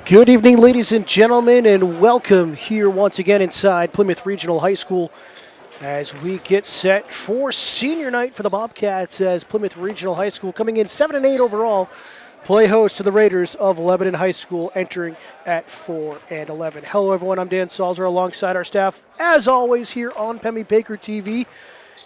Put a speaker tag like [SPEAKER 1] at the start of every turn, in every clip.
[SPEAKER 1] Good evening, ladies and gentlemen, and welcome here once again inside Plymouth Regional High School as we get set for senior night for the Bobcats as Plymouth Regional High School coming in 7-8 overall. Play host to the Raiders of Lebanon High School entering at 4-11. Hello, everyone. I'm Dan Salzer alongside our staff, as always, here on Penny Baker TV.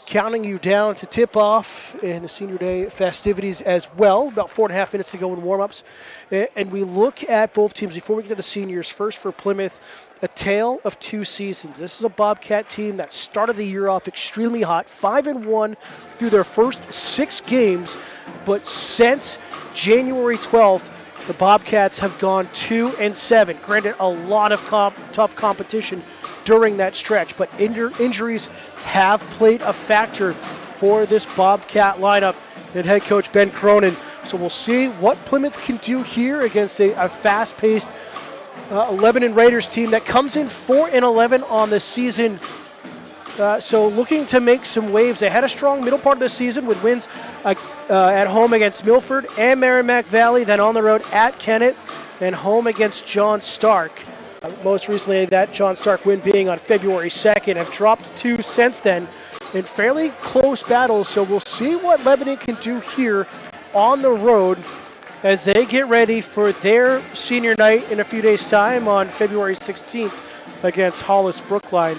[SPEAKER 1] Counting you down to tip off in the senior day festivities as well. About 4.5 minutes to go in warm-ups. And we look at both teams before we get to the seniors. First for Plymouth, a tale of two seasons. This is a Bobcat team that started the year off extremely hot, 5-1 through their first 6 games. But since January 12th, the Bobcats have gone 2-7. Granted, a lot of tough competition during that stretch, but injuries have played a factor for this Bobcat lineup and head coach Ben Cronin. So we'll see what Plymouth can do here against a fast-paced Lebanon Raiders team that comes in 4-11 on the season. So looking to make some waves. They had a strong middle part of the season with wins at home against Milford and Merrimack Valley, then on the road at Kennett and home against John Stark. Most recently, that John Stark win being on February 2nd. Have dropped 2 since then in fairly close battles. So we'll see what Lebanon can do here on the road as they get ready for their senior night in a few days' time on February 16th against Hollis Brookline.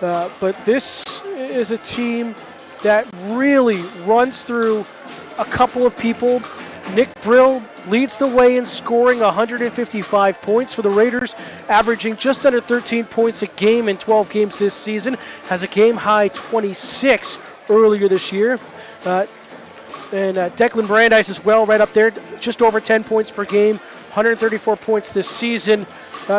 [SPEAKER 1] But this is a team that really runs through a couple of people. Nick Brill leads the way in scoring 155 points for the Raiders, averaging just under 13 points a game in 12 games this season. Has a game-high 26 earlier this year. And Declan Brandeis as well, right up there, just over 10 points per game, 134 points this season.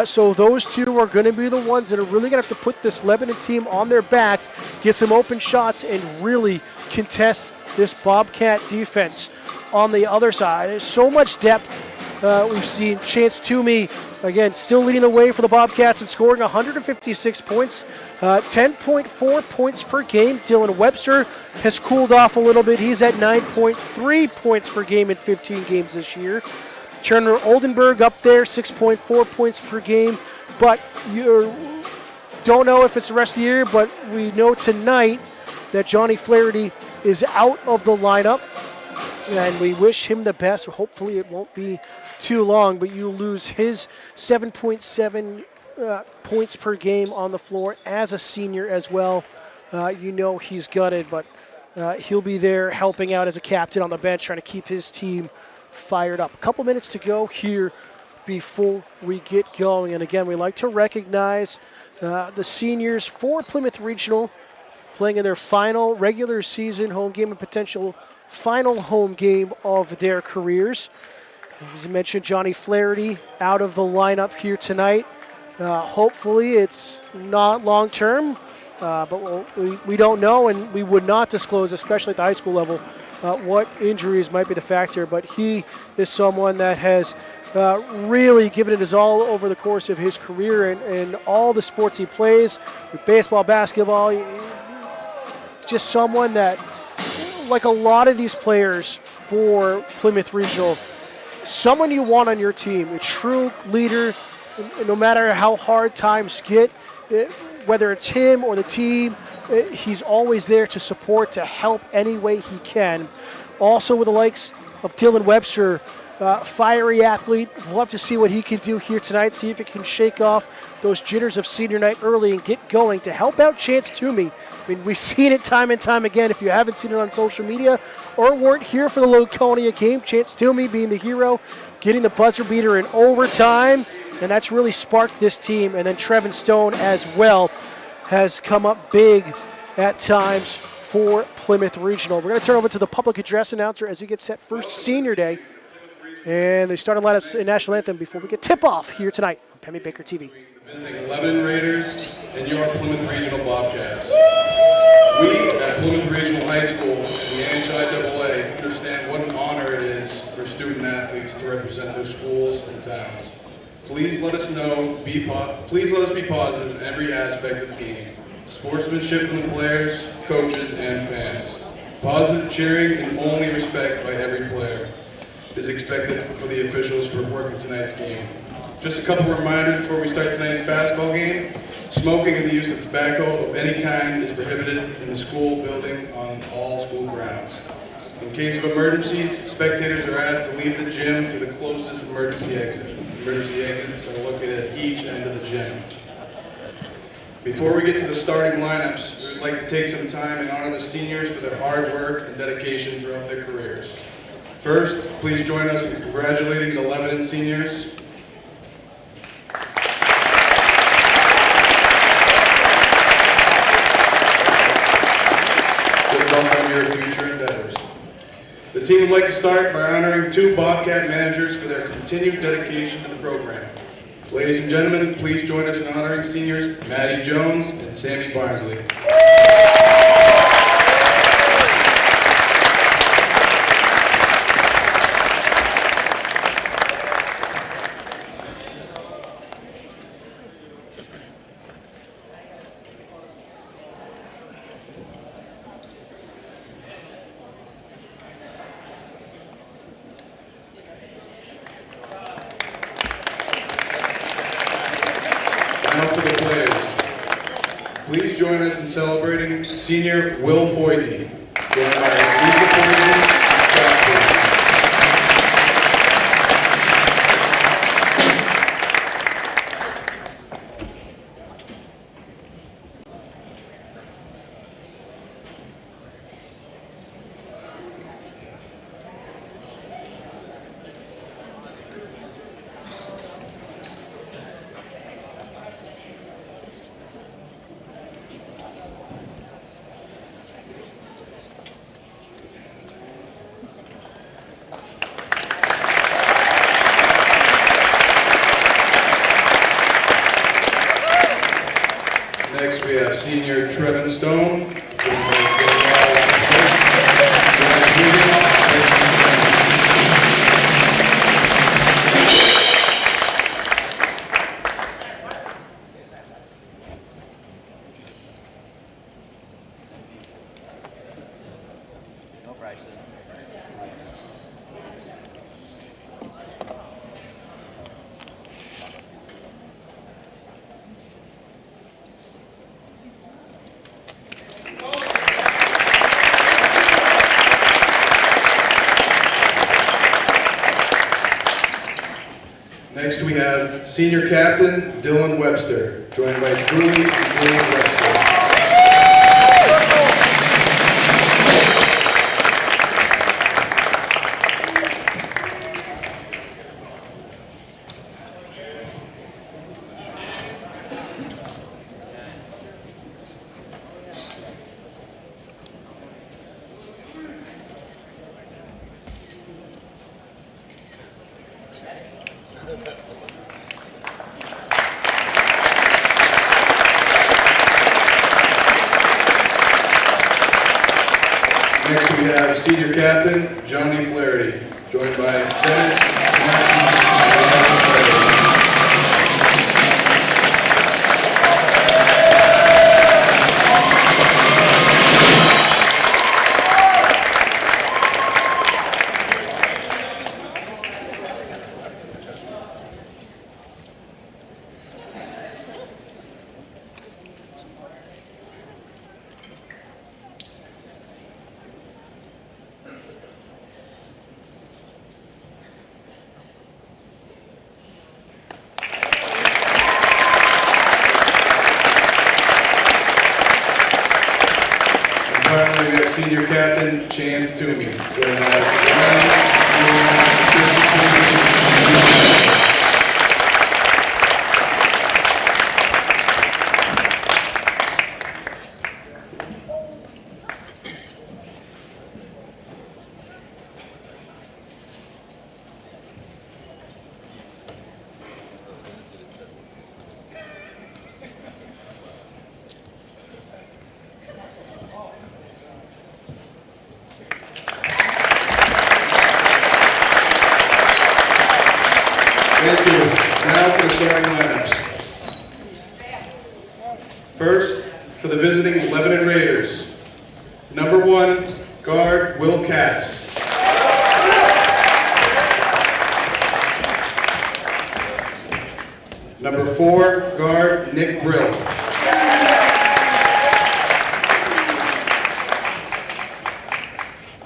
[SPEAKER 1] So those two are going to be the ones that are really going to have to put this Lebanon team on their backs, get some open shots, and really contest this Bobcat defense. On the other side, there's so much depth. We've seen Chance Toomey, again, still leading the way for the Bobcats and scoring 156 points, 10.4 points per game. Dylan Webster has cooled off a little bit. He's at 9.3 points per game in 15 games this year. Turner Oldenburg up there, 6.4 points per game. But you don't know if it's the rest of the year, but we know tonight that Johnny Flaherty is out of the lineup. And we wish him the best. Hopefully it won't be too long, but you lose his 7.7 points per game on the floor as a senior as well. You know he's gutted, but he'll be there helping out as a captain on the bench, trying to keep his team fired up. A couple minutes to go here before we get going. And again, we like to recognize the seniors for Plymouth Regional playing in their final regular season home game and potential final home game of their careers. As I mentioned, Johnny Flaherty out of the lineup here tonight. Hopefully it's not long-term, but we don't know, and we would not disclose, especially at the high school level, what injuries might be the factor. But he is someone that has really given it his all over the course of his career and all the sports he plays, with baseball, basketball. Just someone that, like a lot of these players for Plymouth Regional, someone you want on your team, a true leader, no matter how hard times get, whether it's him or the team, he's always there to support, to help any way he can. Also with the likes of Dylan Webster, fiery athlete. We'll have to see what he can do here tonight, see if he can shake off those jitters of senior night early and get going to help out Chance Toomey. I mean, we've seen it time and time again. If you haven't seen it on social media or weren't here for the Laconia game, Chance Toomey being the hero, getting the buzzer beater in overtime, and that's really sparked this team. And then Trevin Stone as well has come up big at times for Plymouth Regional. We're going to turn over to the public address announcer as we get set for senior day. And they started lineups in national anthem before we get tip-off here tonight on Penny Baker TV.
[SPEAKER 2] Visiting Lebanon Raiders and your Plymouth Regional Bobcats. We at Plymouth Regional High School and the NHIAA understand what an honor it is for student athletes to represent their schools and towns. Please let us please let us be positive in every aspect of the game. Sportsmanship from the players, coaches, and fans. Positive cheering and only respect by every player is expected for the officials for working tonight's game. Just a couple reminders before we start tonight's basketball game. Smoking and the use of tobacco of any kind is prohibited in the school building on all school grounds. In case of emergencies, spectators are asked to leave the gym to the closest emergency exit. Emergency exits are located at each end of the gym. Before we get to the starting lineups, we'd like to take some time and honor the seniors for their hard work and dedication throughout their careers. First, please join us in congratulating the Lebanon seniors. Good luck on your future endeavors. The team would like to start by honoring two Bobcat managers for their continued dedication to the program. Ladies and gentlemen, please join us in honoring seniors Maddie Jones and Sammy Barnsley. Please join us in celebrating senior Will Foisey, joined by Lisa Foisey and Scott Foisey. Next we have senior Trevin Stone.
[SPEAKER 3] No prices.
[SPEAKER 2] Next we have senior captain Dylan Webster, joined by Julie and Julie Webster. Next we have senior captain Johnny Flaherty, joined by Dennis Matthews and Flaherty. Finally, we have senior captain Chance Toomey, joined by Thank you. Now for the starting lineups. First, for the visiting Lebanon Raiders. Number 1, guard Will Katz. Number 4, guard Nick Brill.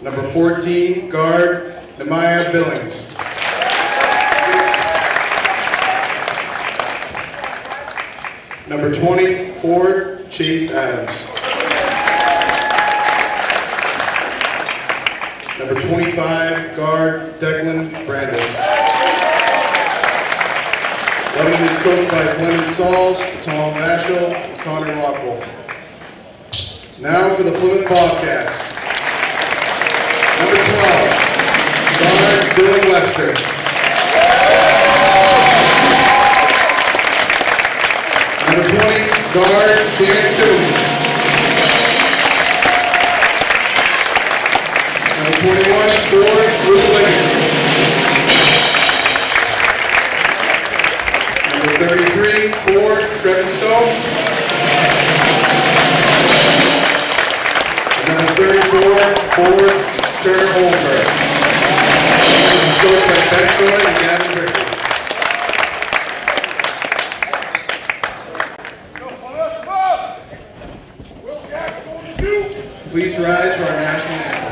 [SPEAKER 2] Number 14, guard Nemaya Billings. Number 20, forward Chase Adams. Number 25, guard Declan Brandon. Lebanon is coached by Glennon Sauls, Tom Vashel, and Connor Rockwell. Now for the Plymouth Bobcats. Number 12, guard Dylan Webster. Number 20, guard Dan Toomey. Number 21, forward Bruce Liggins. Number 33, forward Trevor Stone. Number 34, forward Turner Holmberg. Coached by Ben Story and Gavin Rickey. Please rise for our national anthem.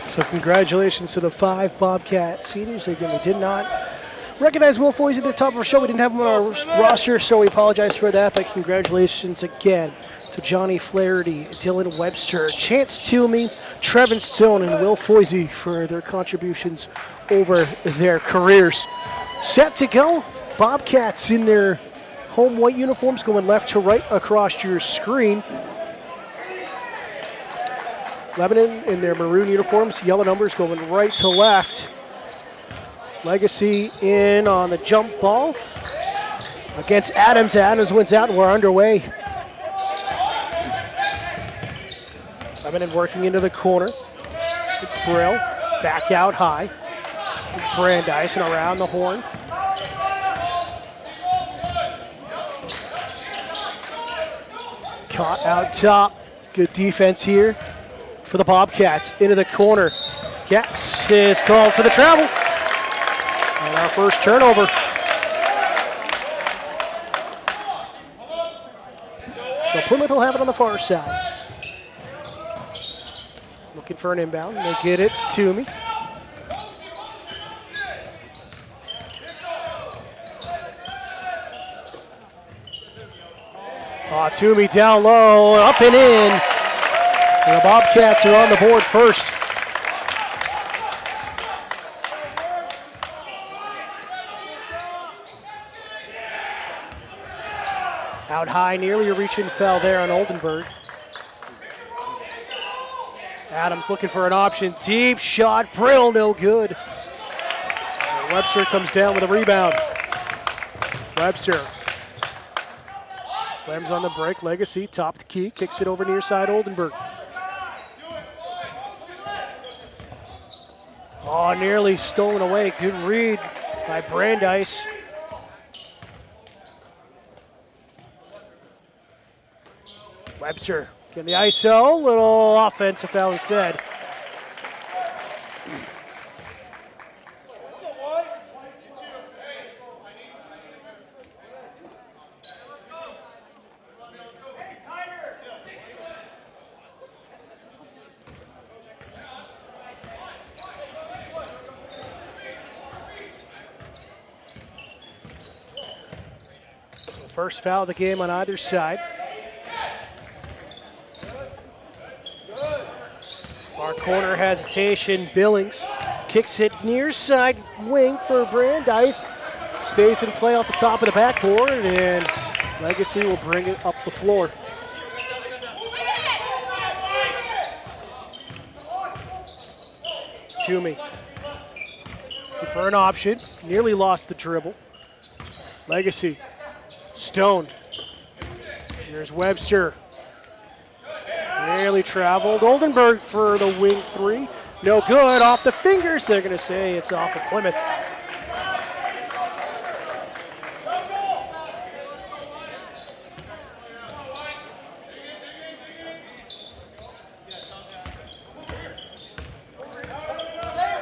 [SPEAKER 1] So congratulations to the 5 Bobcat seniors. Again, we did not recognize Will Foyes at the top of our show. We didn't have him on our roster, so we apologize for that. But congratulations again to Johnny Flaherty, Dylan Webster, Chance Toomey, Trevin Stone, and Will Foyes for their contributions over their careers. Set to go. Bobcats in their home white uniforms going left to right across your screen. Lebanon in their maroon uniforms, yellow numbers going right to left. Legacy in on the jump ball against Adams. Adams wins out and we're underway. Lebanon working into the corner. Brill back out high. Brandeis and around the horn. Caught out top. Good defense here for the Bobcats. Into the corner. Getz is called for the travel. And our first turnover. So Plymouth will have it on the far side. Looking for an inbound. They get it to me. Toomey down low, up and in. And the Bobcats are on the board first. Out high, nearly a reach and fell there on Oldenburg. Adams looking for an option. Deep shot, Brill, no good. And Webster comes down with a rebound. Webster slams on the break. Legacy, top the key, kicks it over near side Oldenburg. Oh, nearly stolen away. Good read by Brandeis. Webster getting the ISO, little offensive foul instead. First foul of the game on either side. Far corner hesitation. Billings kicks it near side wing for Brandeis. Stays in play off the top of the backboard, and Legacy will bring it up the floor. Toomey. Looking for an option. Nearly lost the dribble. Legacy. Stone. Here's Webster. Nearly traveled. Oldenburg for the wing three. No good. Off the fingers. They're going to say it's off of Plymouth.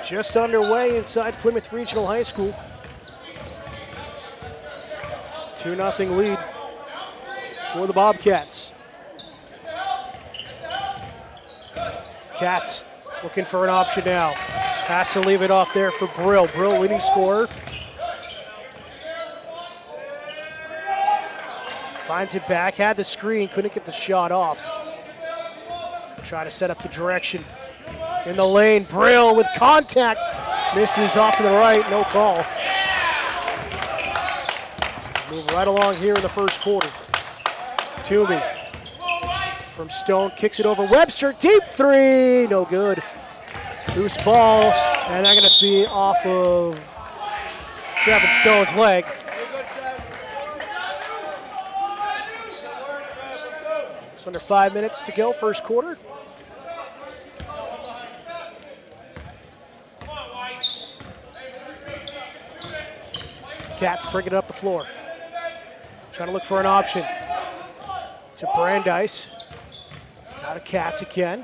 [SPEAKER 1] Just underway inside Plymouth Regional High School. 2-0 lead for the Bobcats. Cats looking for an option now. Has to leave it off there for Brill. Brill leading scorer. Finds it back, had the screen, couldn't get the shot off. Try to set up the direction. In the lane, Brill with contact. Misses off to the right, no call. Move right along here in the first quarter. Toomey from Stone, kicks it over Webster, deep three, no good. Loose ball, and that's gonna be off of Trevin Stone's leg. It's under 5 minutes to go, first quarter. Cats bring it up the floor. Trying to look for an option. To Brandeis. Out of Cats again.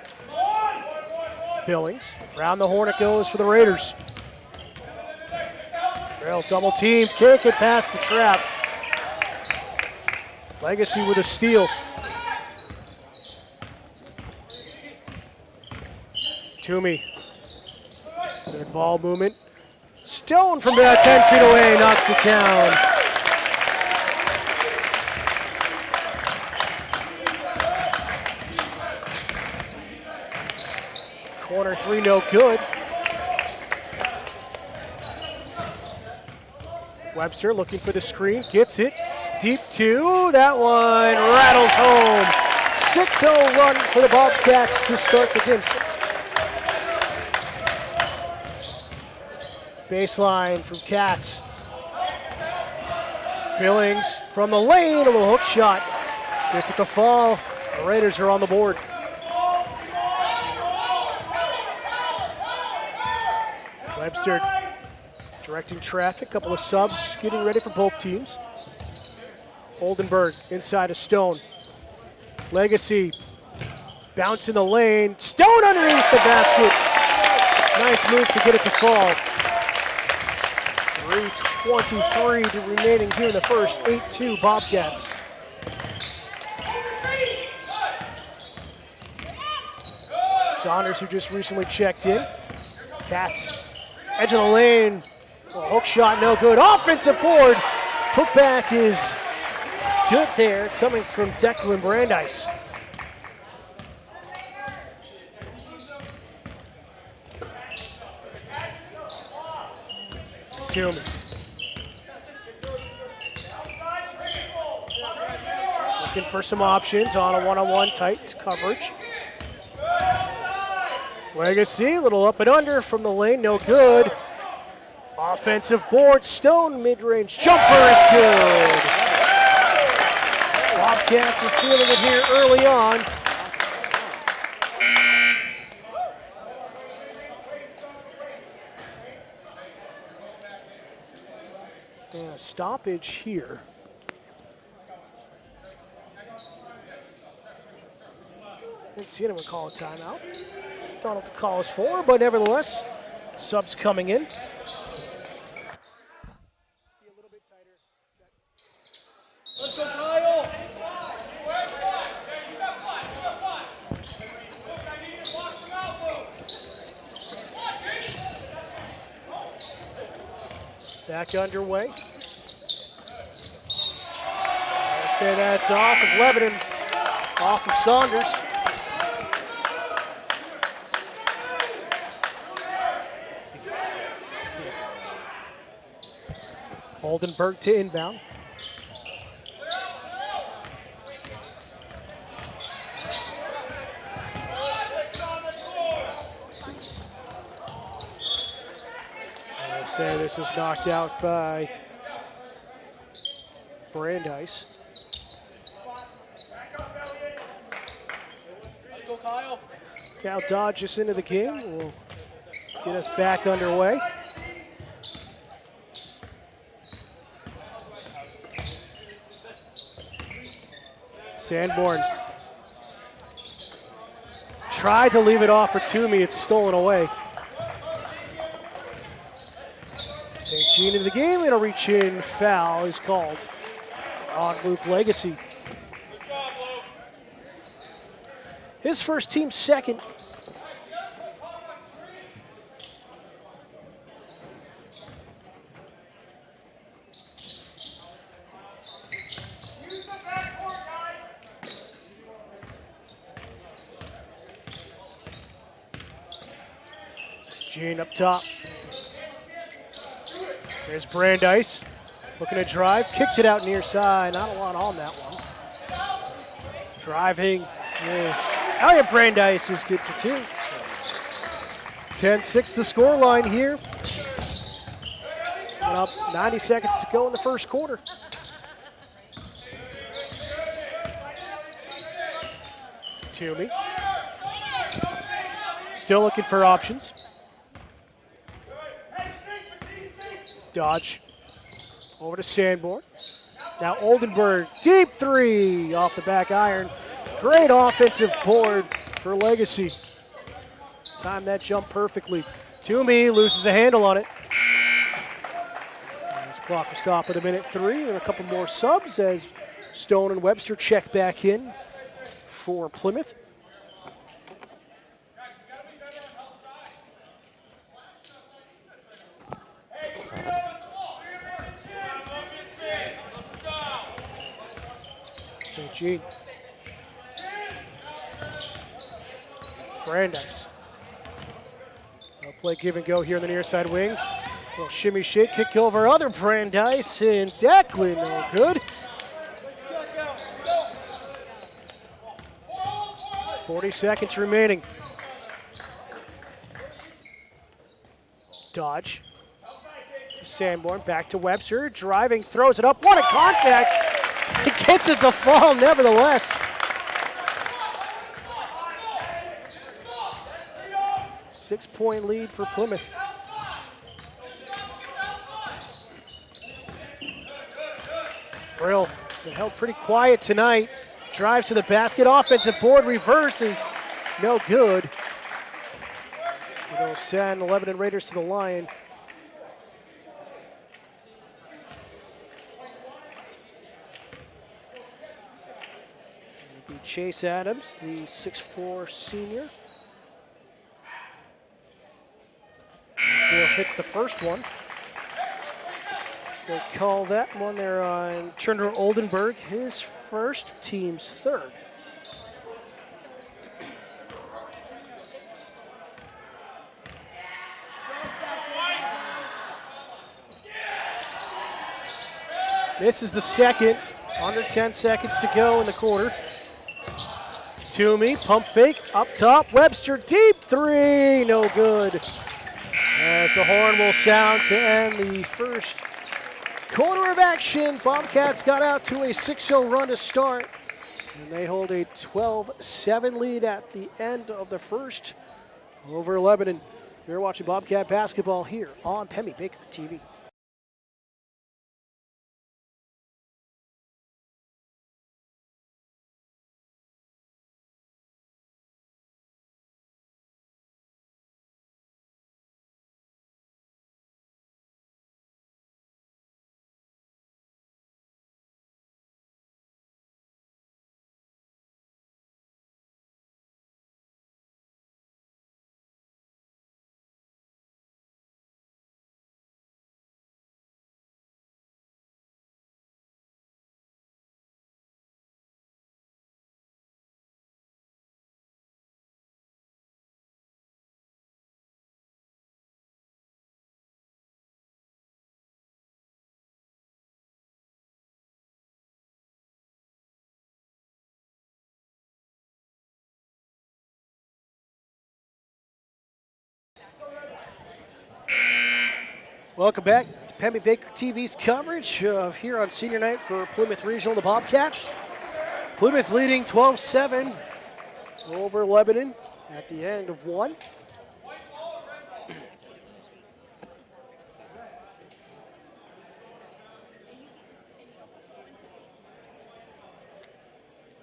[SPEAKER 1] Billings. Round the horn it goes for the Raiders. Real double teamed. Can't get past the trap. Legacy with a steal. Toomey. Good ball movement. Stone from about 10 feet away knocks it down. Corner three, no good. Webster looking for the screen, gets it. Deep two, that one rattles home. 6-0 run for the Bobcats to start the game. Baseline from Cats. Billings from the lane, a little hook shot. Gets it to fall. The Raiders are on the board. Webster directing traffic, couple of subs getting ready for both teams. Oldenburg inside of Stone. Legacy bounce in the lane. Stone underneath the basket. Nice move to get it to fall. 3:23 remaining here in the first. 8-2 Bobcats. Saunders, who just recently checked in. Cats, edge of the lane. Hook shot, no good. Offensive board. Putback is good there, coming from Declan Brandeis. Toomey. Looking for some options on a one-on-one tight coverage. Legacy, a little up and under from the lane, no good. Offensive board, Stone mid-range jumper is good. Bobcats are feeling it here early on. And a stoppage here. Didn't see anyone call a timeout. Don't know what the call is for, but nevertheless, subs coming in.
[SPEAKER 4] Let's go, Kyle!
[SPEAKER 1] Back underway. say that's off of Lebanon, off of Saunders. Oldenburg to inbound. They say this is knocked out by Brandeis.
[SPEAKER 4] Let's go, Kyle.
[SPEAKER 1] Cal Dodge is into the game. Will get us back underway. Sanborn tried to leave it off for Toomey. It's stolen away. St. Jean into the game, and a reach in foul is called on Luke Legacy. His first, team second. Jean up top. There's Brandeis looking to drive, kicks it out near side. Not a lot on that one. Driving is Elliot Brandeis is good for 2. 10-6 the score line here. Coming up 90 seconds to go in the first quarter. Toomey. Still looking for options. Dodge over to Sanborn. Now Oldenburg, deep 3 off the back iron. Great offensive board for Legacy. Timed that jump perfectly. Toomey loses a handle on it. This clock will stop at a minute 3, and a couple more subs as Stone and Webster check back in for Plymouth. St. Jean. Brandeis. They'll play give and go here in the near side wing. Little shimmy shake, kick over other Brandeis, and Declan, no good. 40 seconds remaining. Dodge. Sanborn back to Webster, driving, throws it up. What a contact! He gets it to fall nevertheless. 6-point lead for Plymouth. Brill been held pretty quiet tonight. Drives to the basket, offensive board, reverses, no good. It'll send the Lebanon Raiders to the line. It'll be Chase Adams, the 6'4" senior. He'll hit the first one. So they call that one there on Turner Oldenburg, his first, team's third. This is the second, under 10 seconds to go in the quarter. Toomey, pump fake, up top, Webster, deep 3, no good. As the horn will sound to end the first quarter of action. Bobcats got out to a 6-0 run to start, and they hold a 12-7 lead at the end of the first over Lebanon. You're watching Bobcat basketball here on Pemmy Baker TV. Welcome back to Pemmy Baker TV's coverage of here on senior night for Plymouth Regional, the Bobcats. Plymouth leading 12-7 over Lebanon at the end of one.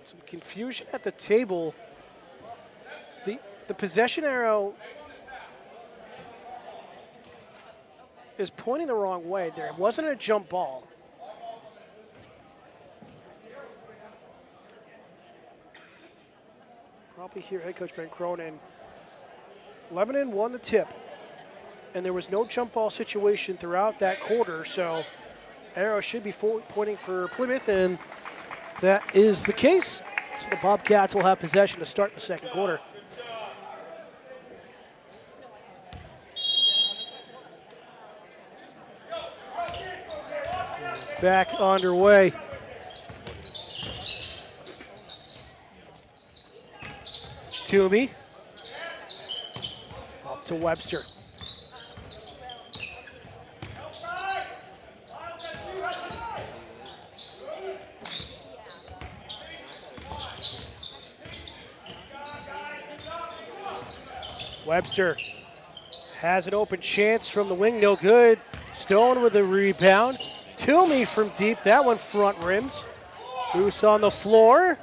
[SPEAKER 1] Some confusion at the table. The possession arrow is pointing the wrong way. There wasn't a jump ball. Probably here, head coach Ben Cronin. Lebanon won the tip, and there was no jump ball situation throughout that quarter, so arrow should be pointing for Plymouth, and that is the case. So the Bobcats will have possession to start the second quarter. Back underway. Toomey. Up to Webster. Webster has an open chance from the wing, no good. Stone with a rebound. Toomey from deep, that one front rims. Loose on the floor.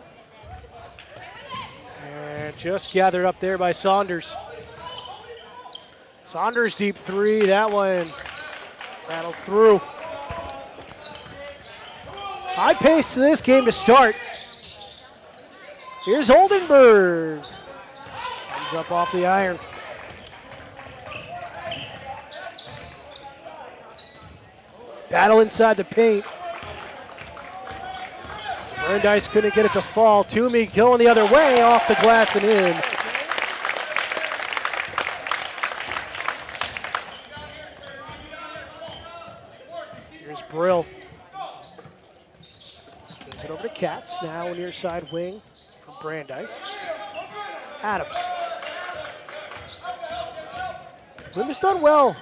[SPEAKER 1] And just gathered up there by Saunders. Saunders deep three, that one rattles through. High pace to this game to start. Here's Oldenburg. Comes up off the iron. Battle inside the paint. Brandeis couldn't get it to fall. Toomey going the other way, off the glass and in. Here's Brill. Gives it over to Katz. Now near side wing from Brandeis. Adams. Plymouth's done well.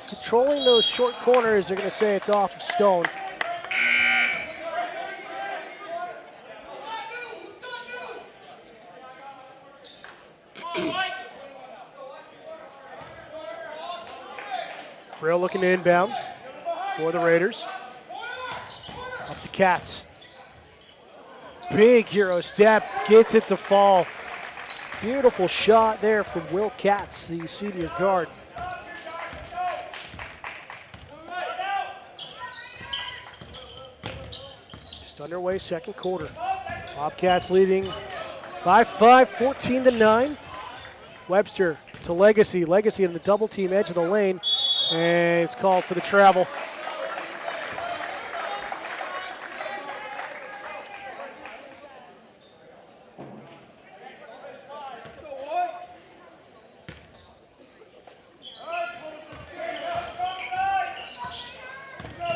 [SPEAKER 1] Controlling those short corners, they're going to say it's off of Stone. Brill looking to inbound for the Raiders. Up to Katz. Big hero step, gets it to fall. Beautiful shot there from Will Katz, the senior guard. Underway, second quarter. Bobcats leading by 5, 14-9. Webster to Legacy. Legacy in the double team edge of the lane, and it's called for the travel.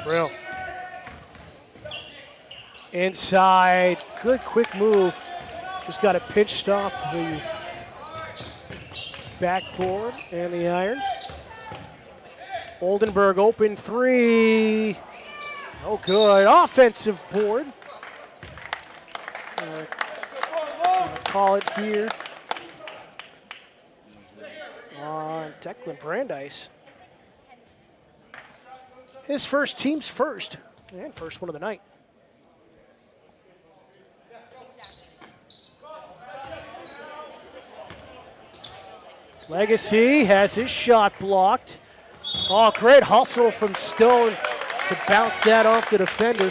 [SPEAKER 1] Brill. Inside, good quick move. Just got it pitched off the backboard and the iron. Oldenburg open three. Oh, good. Offensive board. Call it here on Declan Brandeis. His first, team's first, and first one of the night. Legacy has his shot blocked. Oh, great hustle from Stone to bounce that off the defender.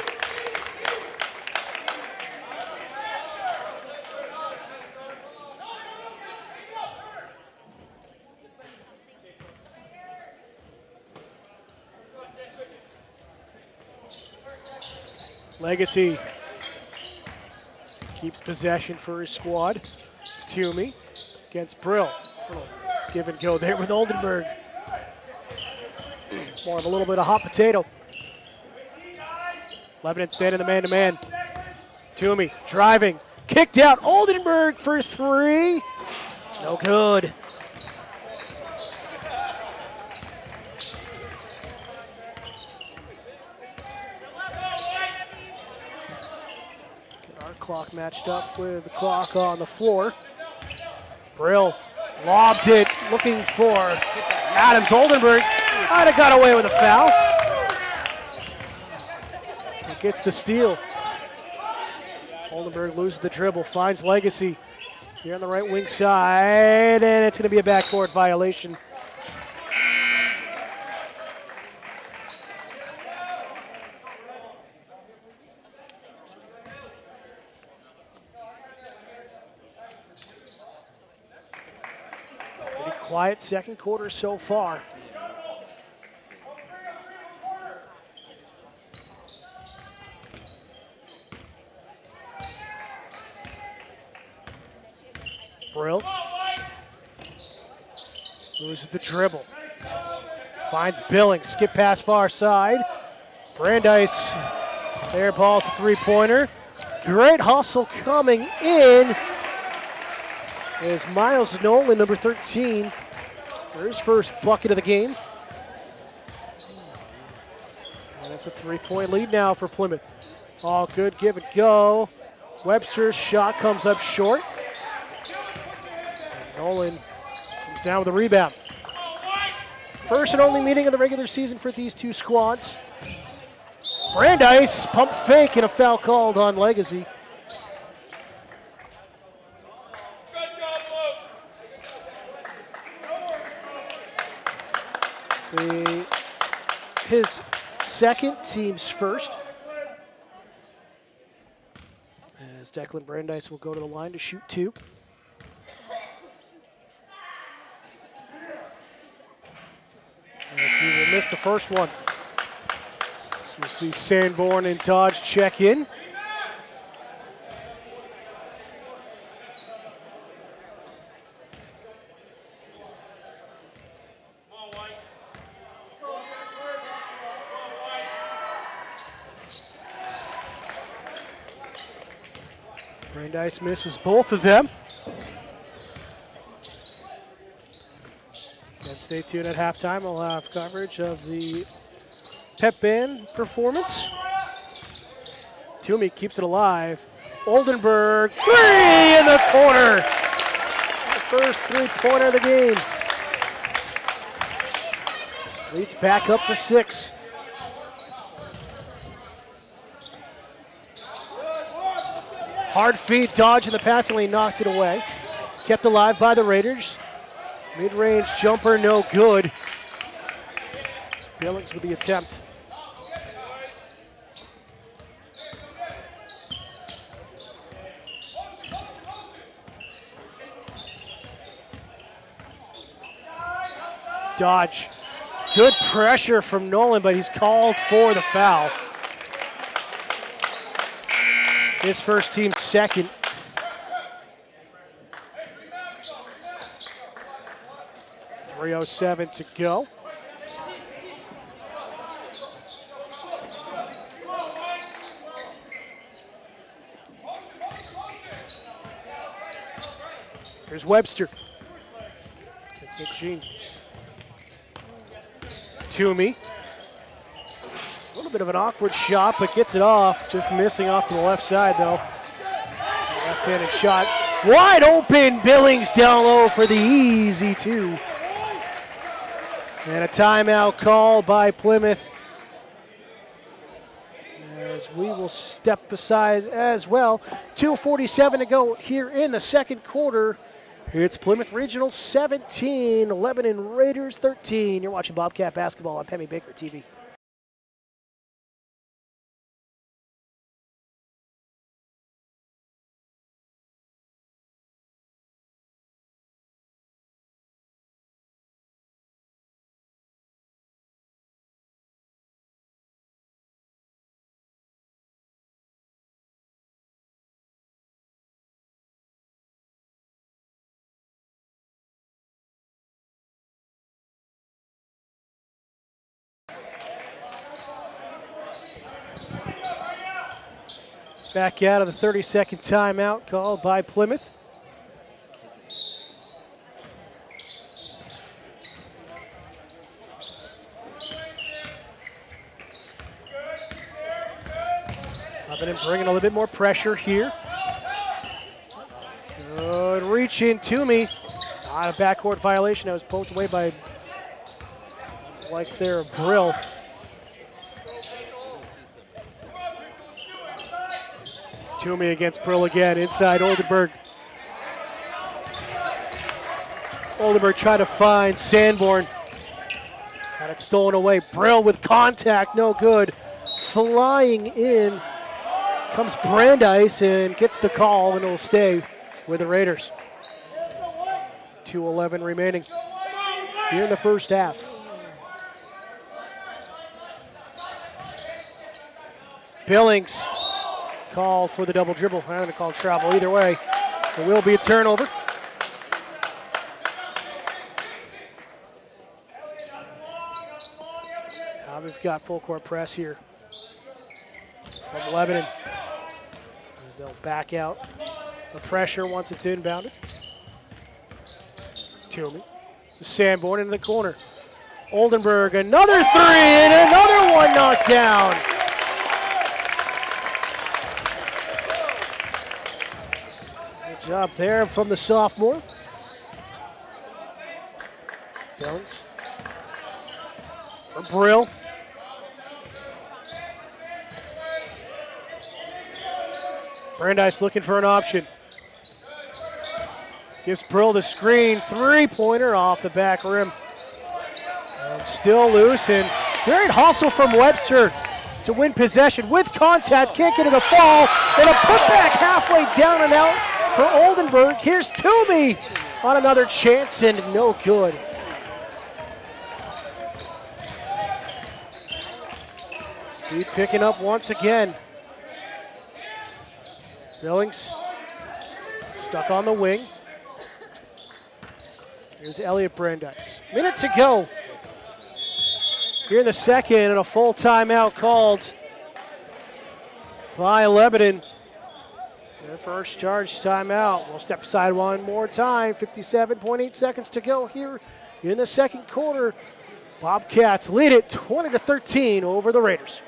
[SPEAKER 1] Legacy keeps possession for his squad. Toomey against Brill. Give and go there with Oldenburg. More of a little bit of hot potato. Lebanon standing the man-to-man. Toomey driving, kicked out. Oldenburg for three. No good. Clock matched up with the clock on the floor. Brill lobbed it, looking for Adams. Oldenburg might have got away with a foul. It gets the steal. Oldenburg loses the dribble, finds Legacy here on the right wing side, and it's going to be a backcourt violation. Pretty quiet second quarter so far. Brill loses the dribble. Finds Billings. Skip pass far side. Brandeis air balls a three-pointer. Great hustle coming in is Miles Nolan, number 13, for his first bucket of the game. And it's a three-point lead now for Plymouth. All good, give and go. Webster's shot comes up short. Nolan comes down with a rebound. First and only meeting of the regular season for these two squads. Brandeis, pump fake, and a foul called on Legacy. His second, team's first. As Declan Brandeis will go to the line to shoot two. As he will miss the first one. So we'll see Sanborn and Dodge check in. Brandeis misses both of them. And stay tuned at halftime. We'll have coverage of the pep band performance. Toomey keeps it alive. Oldenburg, three in the corner. The first three-pointer of the game. Leads back up to 6. Hard feed, Dodge in the passing lane, knocked it away. Kept alive by the Raiders. Mid-range jumper, no good. Billings with the attempt. Dodge. Good pressure from Nolan, but he's called for the foul. His first, team second. .307 to go. Here's Webster. It's a Gene. Toomey. A little bit of an awkward shot, but gets it off. Just missing off to the left side, though. Left-handed shot. Wide open. Billings down low for the easy two. And a timeout call by Plymouth. As we will step aside as well. 2:47 to go here in the second quarter. It's Plymouth Regional 17, Lebanon Raiders 13. You're watching Bobcat Basketball on Pemmy Baker TV. Back out of the 30-second timeout called by Plymouth. Lebanon bringing a little bit more pressure here. Good reach in Toomey. Not a backcourt violation. That was poked away by likes there, Brill. Toomey against Brill again, inside Oldenburg. Oldenburg trying to find Sanborn. Got it stolen away. Brill with contact, no good. Flying in comes Brandeis and gets the call, and it'll stay with the Raiders. 2:11 remaining here in the first half. Billings called for the double dribble. I'm going to call travel either way. There will be a turnover. Now we've got full court press here from Lebanon. As they'll back out the pressure once it's inbounded. Toomey. Sanborn into the corner. Oldenburg, another three, and another one knocked down. Good job there from the sophomore. Billings for Brill. Brandeis looking for an option. Gives Brill the screen, three-pointer off the back rim. And still loose, and great hustle from Webster to win possession with contact, can't get to the fall, and a putback halfway down and out for Oldenburg. Here's Toomey on another chance, and no good. Speed picking up once again. Billings stuck on the wing. Here's Elliot Brandeis. Minute to go here in the second, and a full timeout called by Lebanon. Their first charge timeout. We'll step aside one more time. 57.8 seconds to go here in the second quarter. Bobcats lead it 20-13 over the Raiders.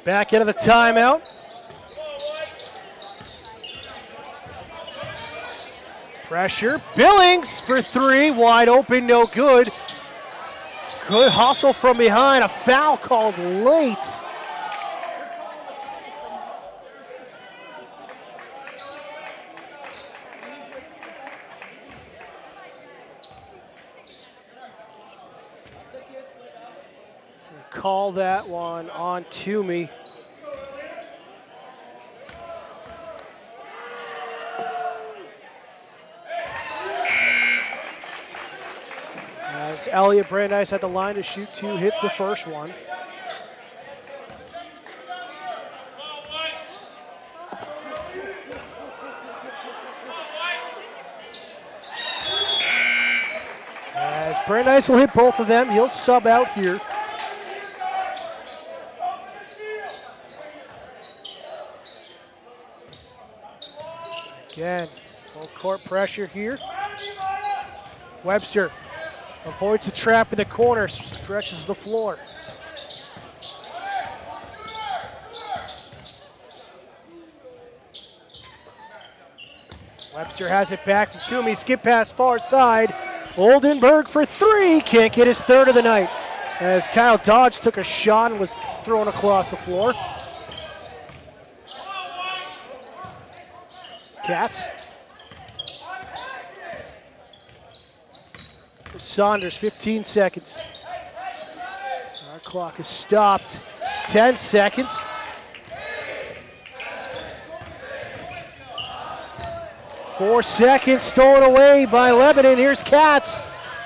[SPEAKER 1] Back into the timeout. Pressure. Billings for three. Wide open, no good. Good hustle from behind. A foul called late. Call that one on Toomey. As Elliot Brandeis at the line to shoot two, hits the first one. As Brandeis will hit both of them, he'll sub out here. Again, full court pressure here. Webster avoids the trap in the corner, stretches the floor. Webster has it back from Toomey, skip pass far side. Oldenburg for three, can't get his third of the night. As Kyle Dodge took a shot and was thrown across the floor. Cats. Saunders, 15 seconds. Our clock is stopped. 10 seconds. Four seconds stolen away by Lebanon. Here's Katz.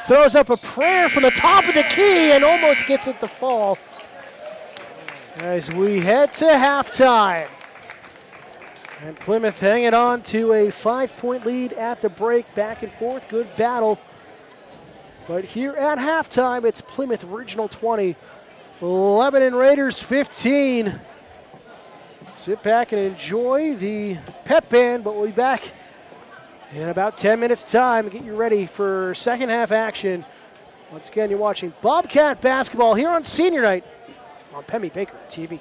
[SPEAKER 1] Throws up a prayer from the top of the key and almost gets it to fall. As we head to halftime. And Plymouth hanging on to a 5-point lead at the break. Back and forth, good battle. But here at halftime, it's Plymouth Regional 20, Lebanon Raiders 15. Sit back and enjoy the pep band, but we'll be back in about 10 minutes' time to get you ready for second half action. Once again, you're watching Bobcat basketball here on Senior Night on Pemmy Baker TV.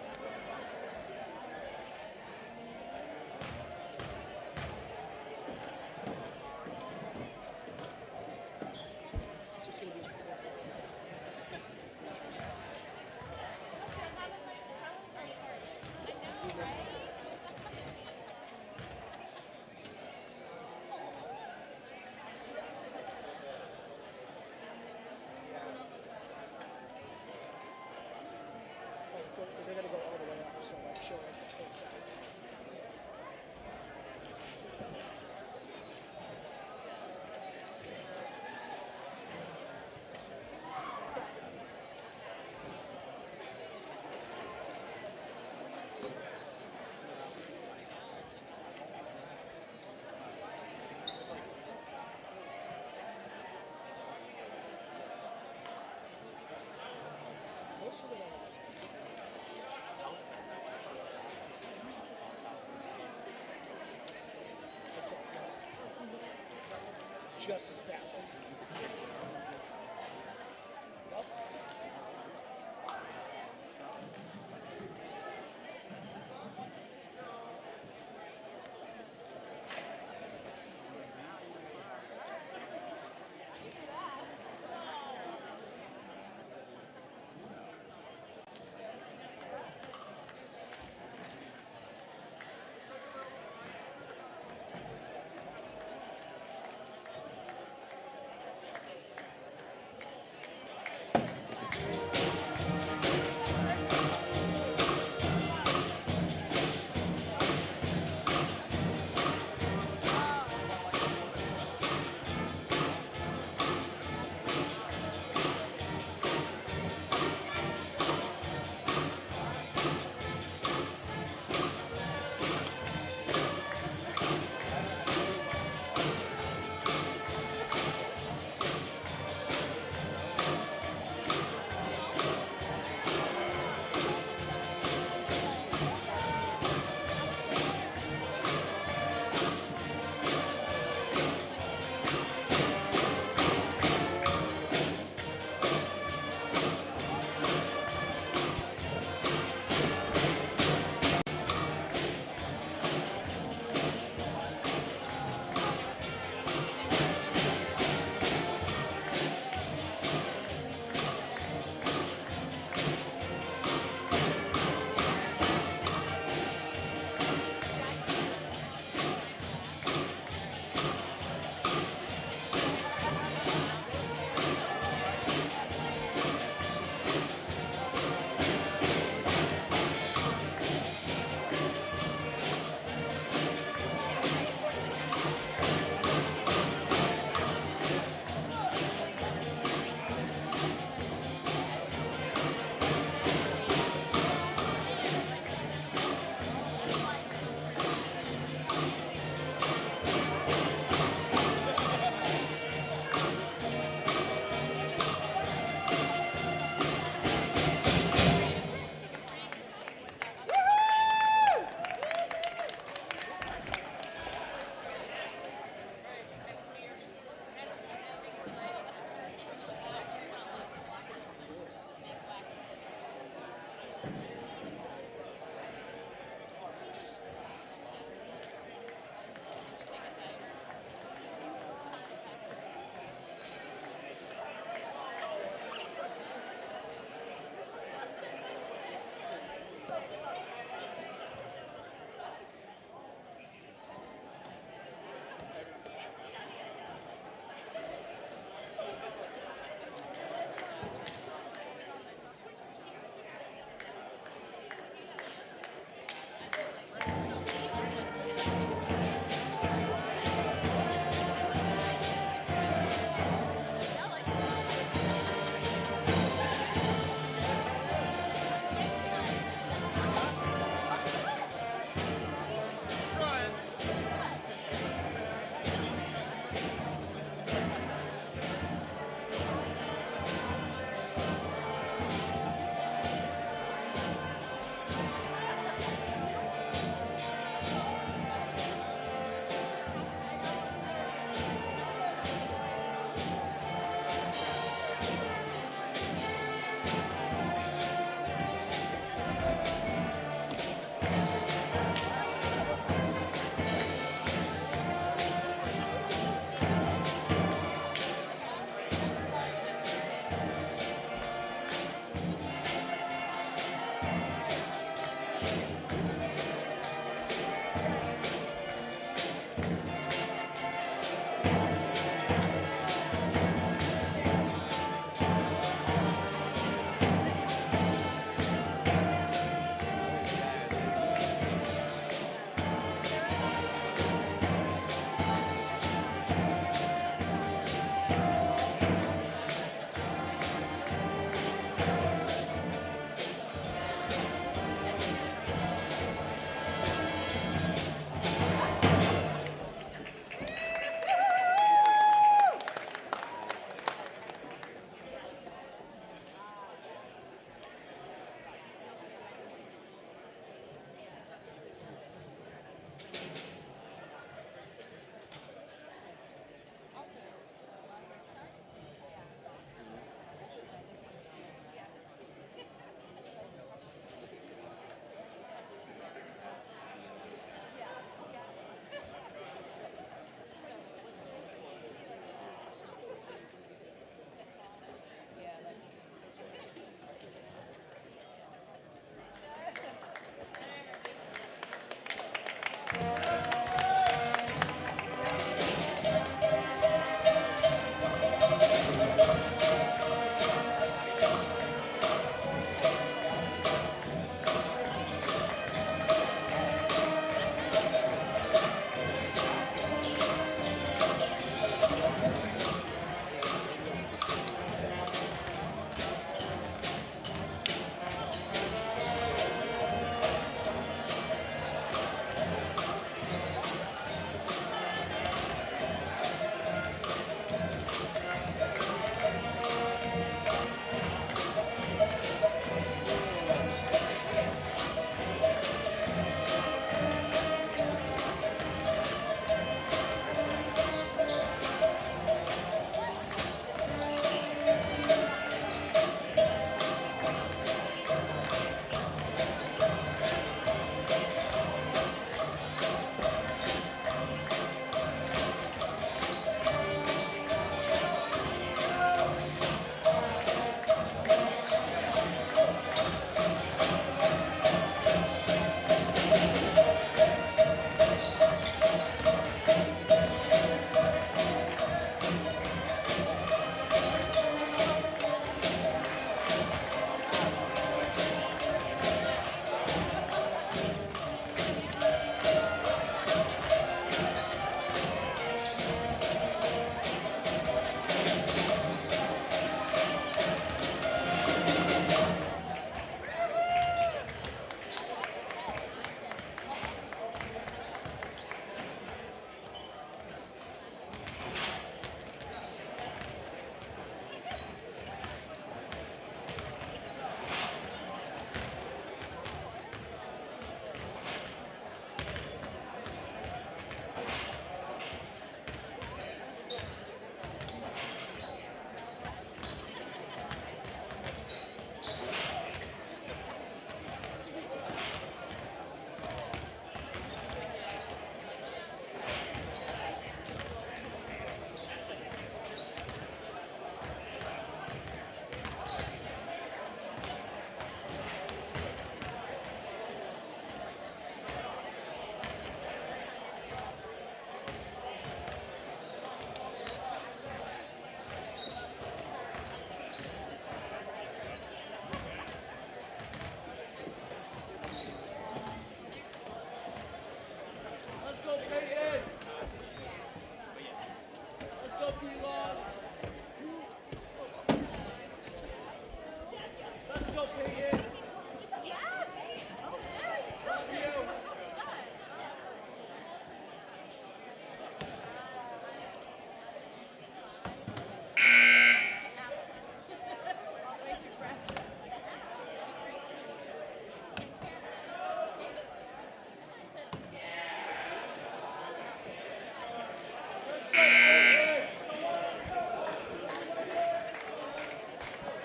[SPEAKER 1] They're going to go all the way up, so like show like the whole side. Just as bad.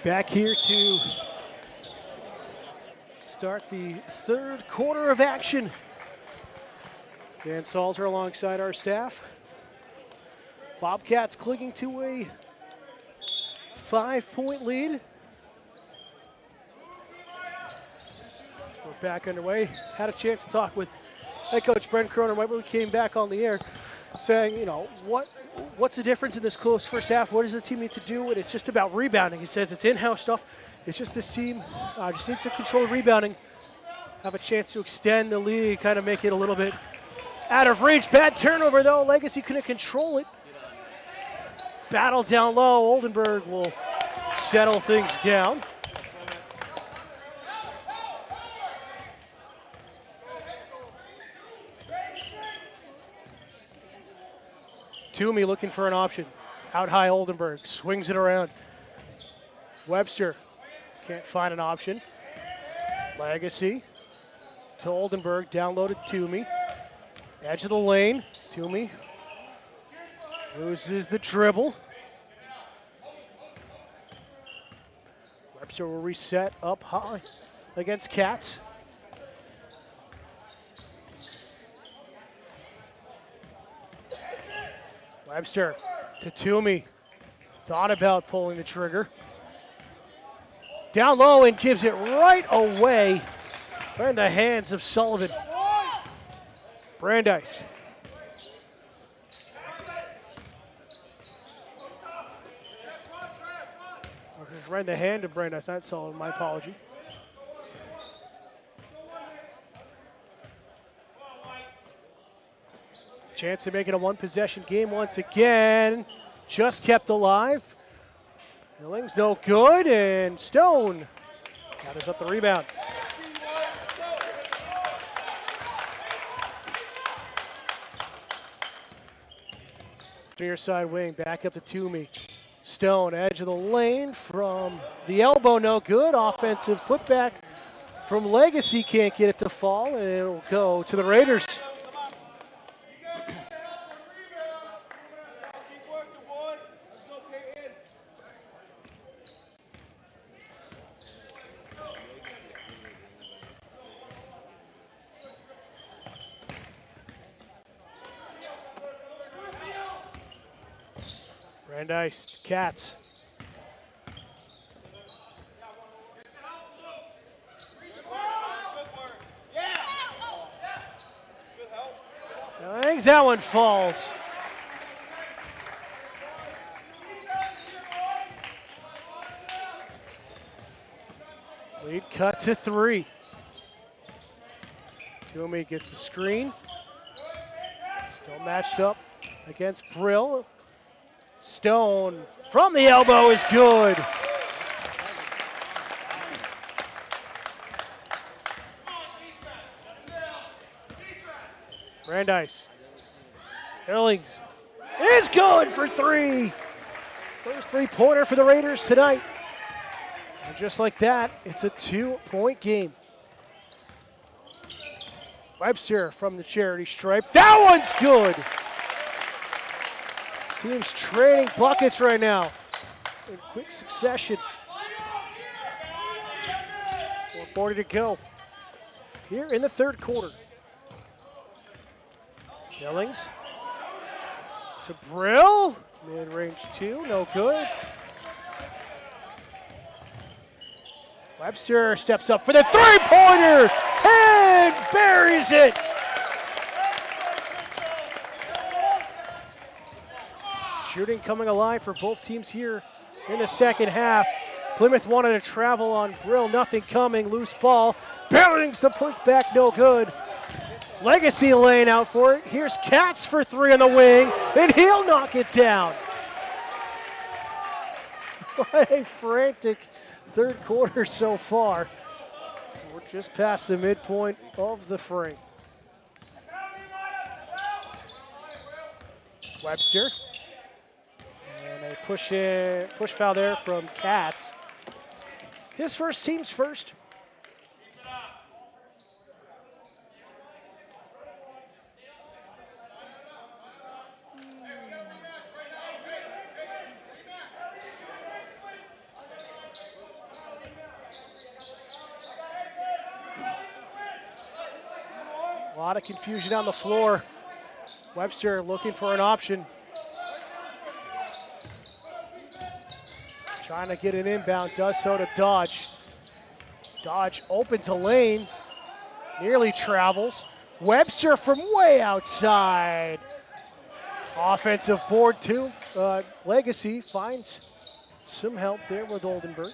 [SPEAKER 1] Back here to start the third quarter of action. Dan Salzer alongside our staff. Bobcats clinging to a 5-point lead. We're back underway. Had a chance to talk with head coach Brent Croner right when we came back on the air, saying, you know, what's the difference in this close first half? What does the team need to do? And it's just about rebounding. He says it's in-house stuff. It's just this team just needs to control rebounding, have a chance to extend the lead, kind of make it a little bit out of reach. Bad turnover, though. Legacy couldn't control it. Battle down low. Oldenburg will settle things down. Toomey looking for an option. Out high, Oldenburg swings it around. Webster can't find an option. Legacy to Oldenburg, down low to Toomey. Edge of the lane, Toomey loses the dribble. Webster will reset up high against Katz. Webster to Toomey. Thought about pulling the trigger. Down low and gives it right away. Right in the hands of Sullivan. Brandeis. Just right in the hand of Brandeis, not Sullivan, my apology. Chance to make it a one-possession game once again. Just kept alive. Billings no good, and Stone gathers up the rebound. Near side wing, back up to Toomey. Stone, edge of the lane from the elbow, no good. Offensive putback from Legacy, can't get it to fall, and it'll go to the Raiders. Brandeis, Katz. I think that one falls. Lead cut to 3. Toomey gets the screen. Still matched up against Brill. Stone from the elbow is good. Brandeis. Billings is good for 3. First three-pointer for the Raiders tonight. And just like that, it's a 2-point game. Webster from the charity stripe. That one's good. Teams trading buckets right now in quick succession. 4:40 to go here in the third quarter. Billings to Brill. Mid-range 2, no good. Webster steps up for the three-pointer and buries it. Shooting coming alive for both teams here in the second half. Plymouth wanted to travel on Brill, nothing coming, loose ball. Billings the put back, no good. Legacy laying out for it. Here's Katz for 3 on the wing, and he'll knock it down. What a frantic third quarter so far. We're just past the midpoint of the frame. Webster. And a push foul there from Katz. His first, team's first. A lot of confusion on the floor. Webster looking for an option. Trying to get an inbound, does so to Dodge. Dodge opens a lane, nearly travels. Webster from way outside. Offensive board too. Legacy finds some help there with Oldenburg.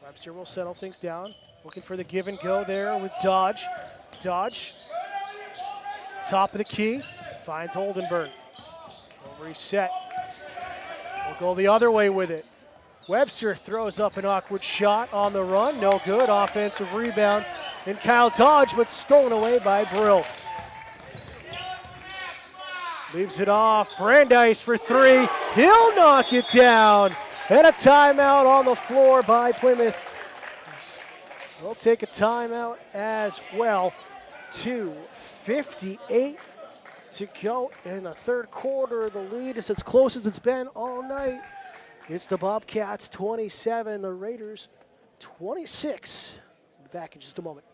[SPEAKER 1] Webster will settle things down. Looking for the give and go there with Dodge. Dodge, top of the key, finds Oldenburg. Will reset. We'll go the other way with it. Webster throws up an awkward shot on the run. No good. Offensive rebound. And Kyle Dodge, but stolen away by Brill. Leaves it off. Brandeis for three. He'll knock it down. And a timeout on the floor by Plymouth. We'll take a timeout as well. 2:58 to go in the third quarter. The lead is as close as it's been all night. It's the Bobcats 27, the Raiders 26. Back in just a moment.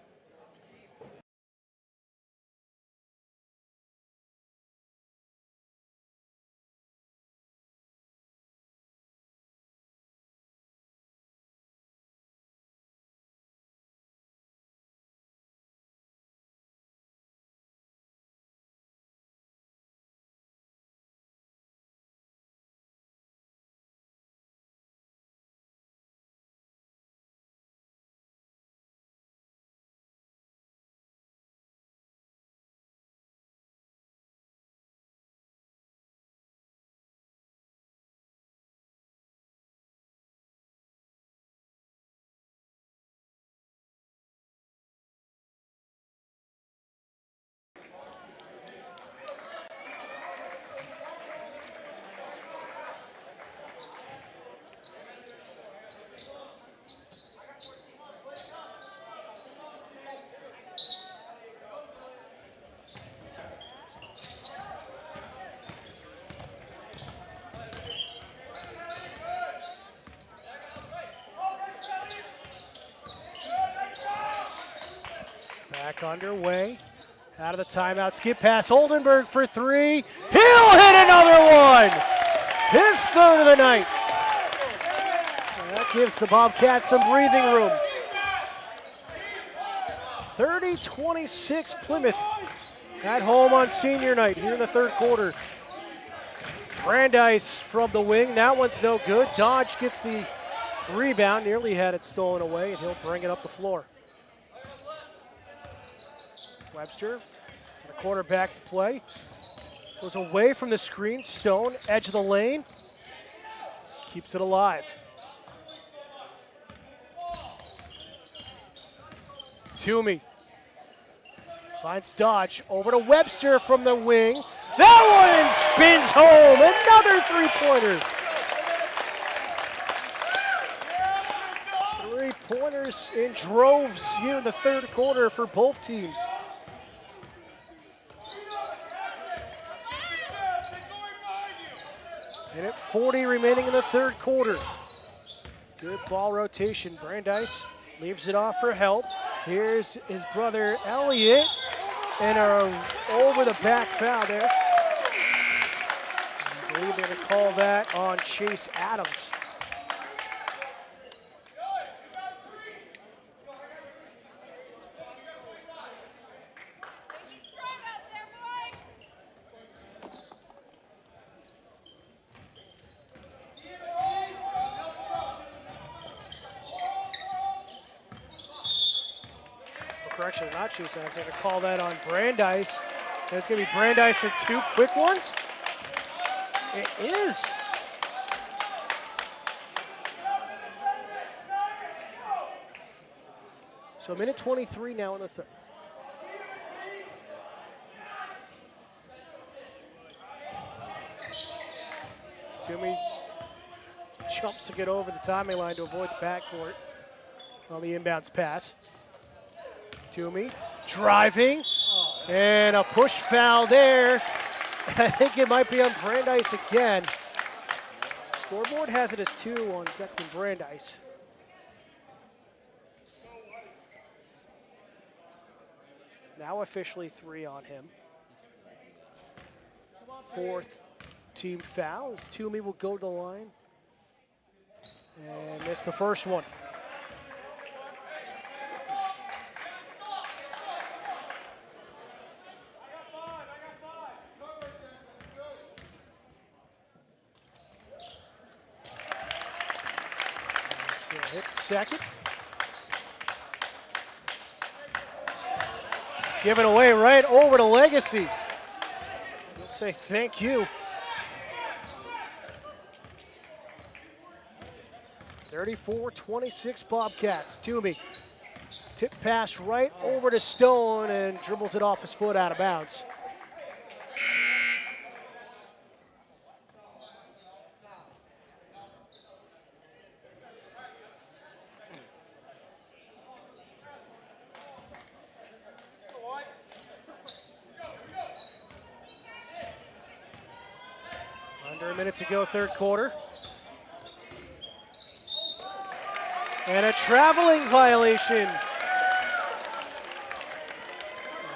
[SPEAKER 1] Back underway. Out of the timeout. Skip pass. Oldenburg for three. He'll hit another one. His third of the night. And that gives the Bobcats some breathing room. 30-26 Plymouth at home on senior night here in the third quarter. Brandeis from the wing. That one's no good. Dodge gets the rebound. Nearly had it stolen away, and he'll bring it up the floor. Webster, the quarterback play, goes away from the screen. Stone, edge of the lane, keeps it alive. Toomey finds Dodge, over to Webster from the wing. That one spins home, another three-pointer. Three-pointers in droves here in the third quarter for both teams. And at 40 remaining in the third quarter. Good ball rotation. Brandeis leaves it off for help. Here's his brother Elliott. And over the back foul there. I believe they're going to call that on Chase Adams. Correction, not Chase Adams. They're going to call that on Brandeis. And it's going to be Brandeis for two quick ones. It is. So a minute 23 now in the third. Toomey jumps to get over the timing line to avoid the backcourt on the inbounds pass. Toomey driving, and a push foul there. I think it might be on Brandeis again. Scoreboard has it as 2 on Declan Brandeis. Now officially 3 on him. 4th team foul as Toomey will go to the line and miss the first one. So hit the second. Give it away right over to Legacy. We'll say thank you. 34-26 Bobcats. Toomey. Tip pass right over to Stone and dribbles it off his foot out of bounds. Under a minute to go, third quarter. And a traveling violation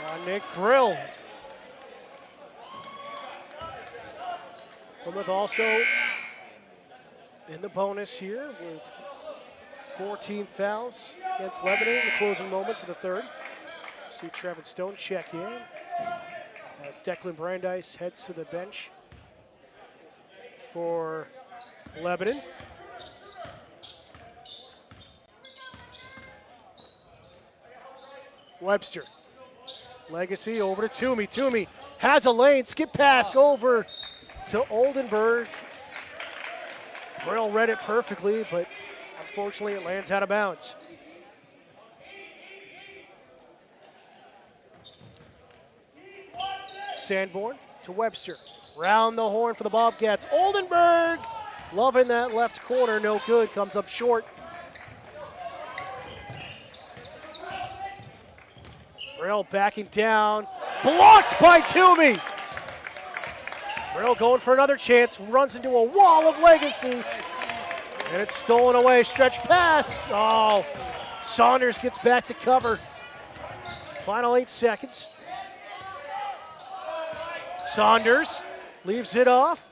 [SPEAKER 1] on Nick Brill. Plymouth also in the bonus here with 14 fouls against Lebanon in the closing moments of the third. See Trevor Stone check in as Declan Brandeis heads to the bench for Lebanon. Webster. Legacy over to Toomey. Toomey has a lane. Skip pass over to Oldenburg. Brill read it perfectly, but unfortunately it lands out of bounds. Sanborn to Webster. Round the horn for the Bobcats. Oldenburg loving that left corner. No good. Comes up short. Brill backing down. Blocked by Toomey. Brill going for another chance. Runs into a wall of Legacy. And it's stolen away. Stretch pass. Oh, Saunders gets back to cover. Final 8 seconds. Saunders leaves it off.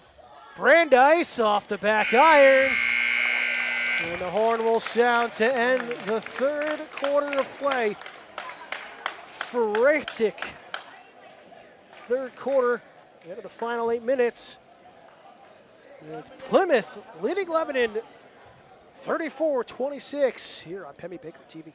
[SPEAKER 1] Brandeis off the back iron. And the horn will sound to end the third quarter of play. Frantic third quarter into the final 8 minutes. With Plymouth leading Lebanon 34-26 here on Pemmy Baker TV.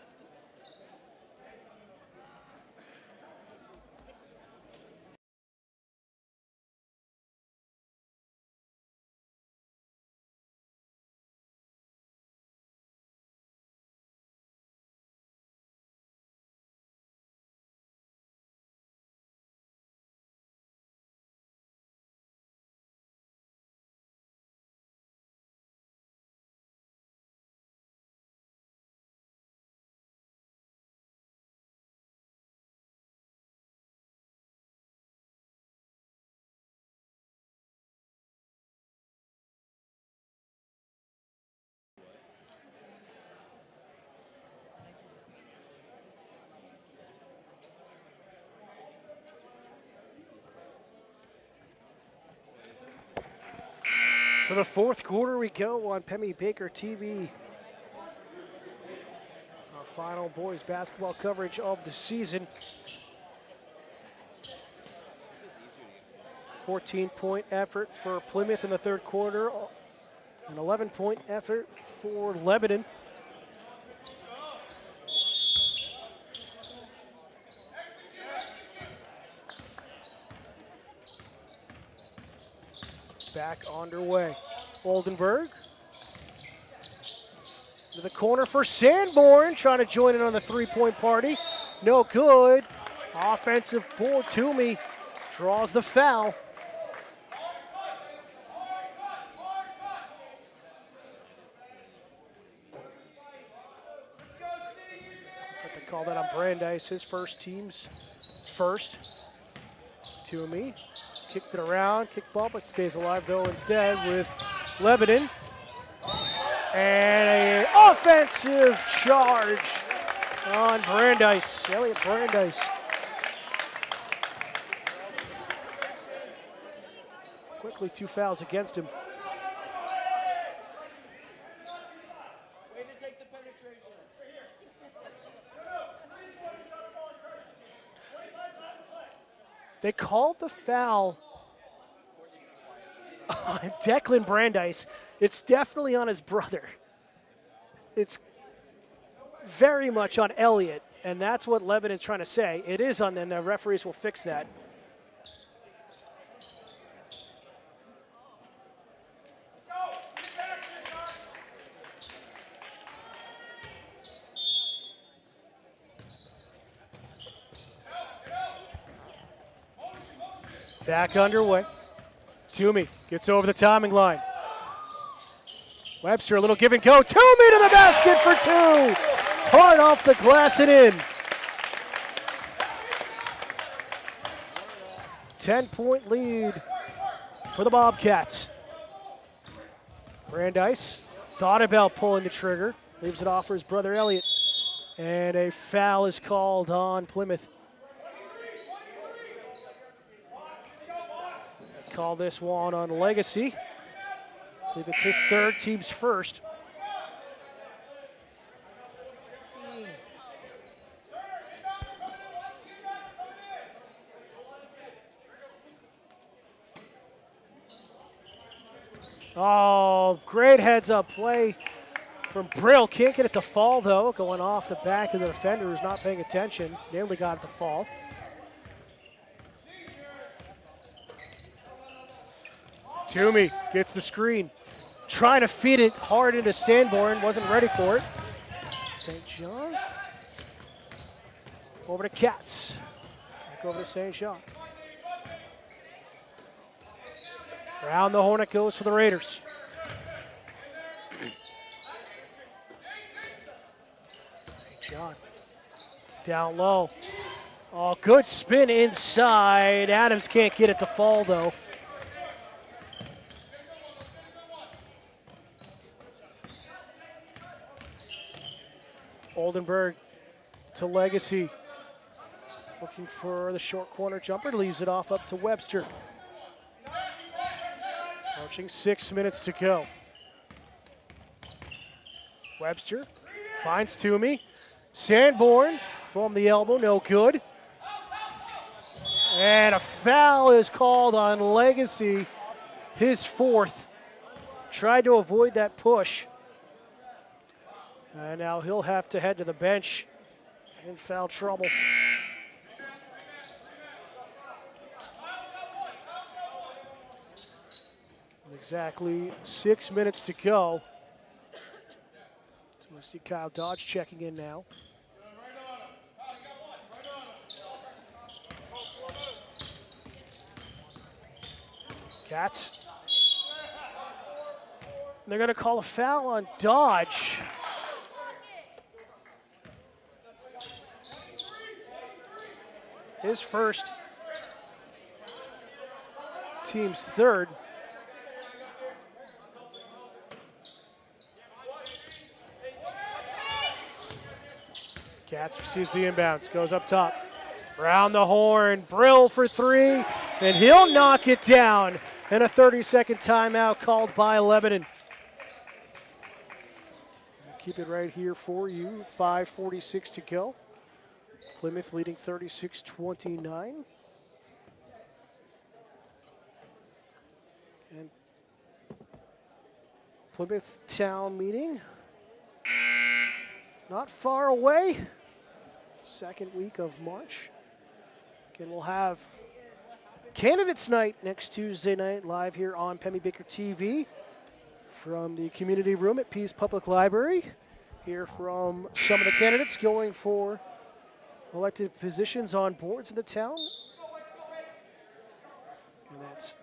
[SPEAKER 1] To the fourth quarter we go on Pemmy Baker TV. Our final boys basketball coverage of the season. 14-point effort for Plymouth in the third quarter. An 11-point effort for Lebanon. Back underway. Oldenburg to the corner for Sanborn, trying to join in on the three-point party. No good. Offensive board. Toomey draws the foul. Looks like they call that on Brandeis, his first team's first. Toomey kicked it around, kick ball, but stays alive though instead with Lebanon. And an offensive charge on Brandeis, Elliot Brandeis. Luckily, 2 fouls against him.
[SPEAKER 4] Way to take the penetration.
[SPEAKER 1] They called the foul on Declan Brandeis. It's definitely on his brother. It's very much on Elliott, and that's what Lebanon is trying to say. It is on them. The referees will fix that. Back underway. Toomey gets over the timing line. Webster, a little give and go. Toomey to the basket for 2. Hard off the glass and in. 10-point lead for the Bobcats. Brandeis thought about pulling the trigger. Leaves it off for his brother Elliott. And a foul is called on Plymouth. Call this one on Legacy. I believe it's his third, team's first. Oh, great heads-up play from Brill. Can't get it to fall, though. Going off the back of the defender who's not paying attention. Nearly got it to fall. Toomey gets the screen. Trying to feed it hard into Sanborn. Wasn't ready for it. St. John. Over to Katz. Back over to St. John. Around the horn it goes for the Raiders. St. John. Down low. Oh, good spin inside. Adams can't get it to fall, though. Oldenburg to Legacy. Looking for the short corner jumper. Leaves it off up to Webster. Approaching 6 minutes to go. Webster finds Toomey. Sanborn from the elbow, no good. And a foul is called on Legacy, his 4th. Tried to avoid that push. And now he'll have to head to the bench in foul trouble. Exactly 6 minutes to go. So we see Kyle Dodge checking in now. Katz. They're going to call a foul on Dodge. His first, team's third. Katz receives the inbounds, goes up top. Around the horn, Brill for 3, and he'll knock it down. And a 30-second timeout called by Lebanon. Keep it right here for you, 5:46 to go. Plymouth leading 36-29. And Plymouth Town meeting not far away. Second week of March. Again, we'll have Candidates Night next Tuesday night live here on Pemmy Baker TV from the community room at Pease Public Library. Hear from some of the candidates going for elected positions on boards in the town. And that's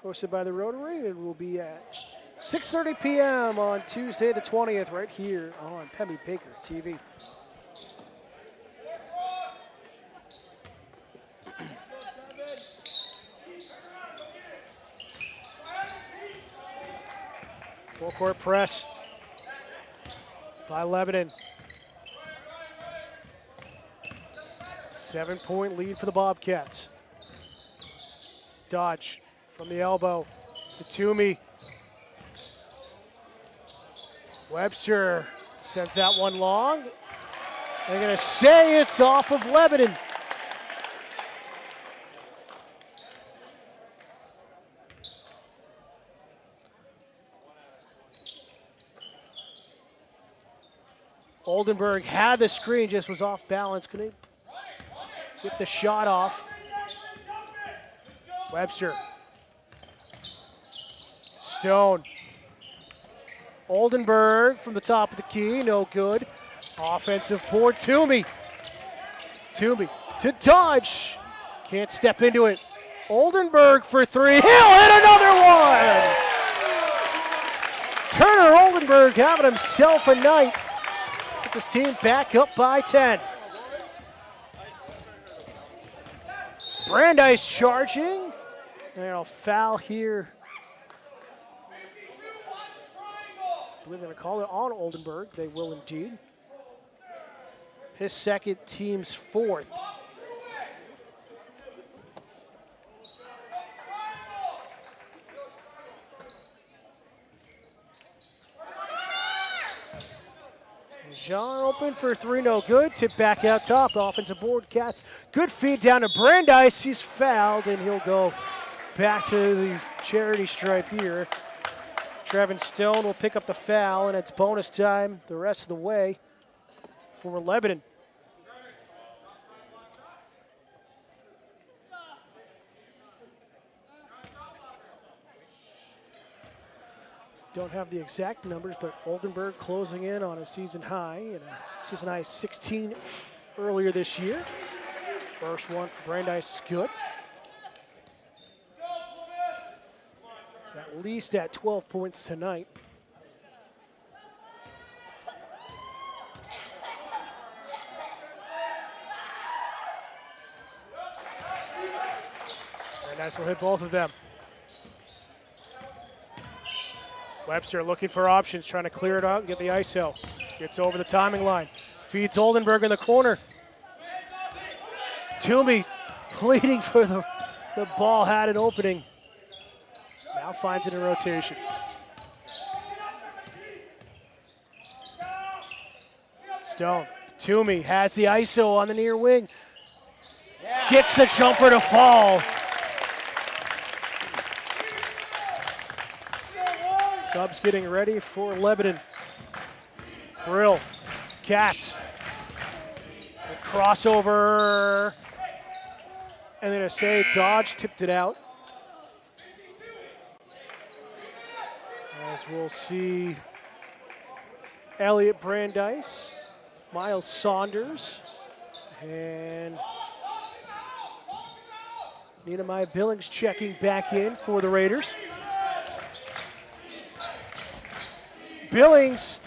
[SPEAKER 1] hosted by the Rotary. It will be at 6:30 p.m. on Tuesday the 20th right here on Pemmy Baker TV. Full court press by Lebanon. 7-point lead for the Bobcats. Dodge from the elbow to Toomey. Webster sends that one long. They're going to say it's off of Lebanon. Oldenburg had the screen, just was off balance. Couldn't get the shot off. Webster. Stone. Oldenburg from the top of the key, no good. Offensive board, Toomey. Toomey to Dodge. Can't step into it. Oldenburg for three. He'll hit another one! Turner Oldenburg having himself a night. Gets his team back up by 10. Brandeis charging. And a foul here. I believe they're going to call it on Oldenburg. They will indeed. His second, team's fourth. Jean open for three, no good. Tip back out top, offensive board, Cats. Good feed down to Brandeis. He's fouled, and he'll go back to the charity stripe here. Trevin Stone will pick up the foul, and it's bonus time the rest of the way for Lebanon. Don't have the exact numbers, but Oldenburg closing in on a season high, and a season high 16 earlier this year. First one for Brandeis is good. He's at least at 12 points tonight. Brandeis will hit both of them. Webster looking for options, trying to clear it out and get the ISO. Gets over the timing line. Feeds Oldenburg in the corner. Toomey pleading for the ball, had an opening. Now finds it in rotation. Stone. Toomey has the ISO on the near wing. Gets the jumper to fall. Subs getting ready for Lebanon. Brill, Cats. A crossover. And then a save. Dodge tipped it out. As we'll see Elliot Brandeis, Miles Saunders, and Nehemiah Billings checking back in for the Raiders. Billings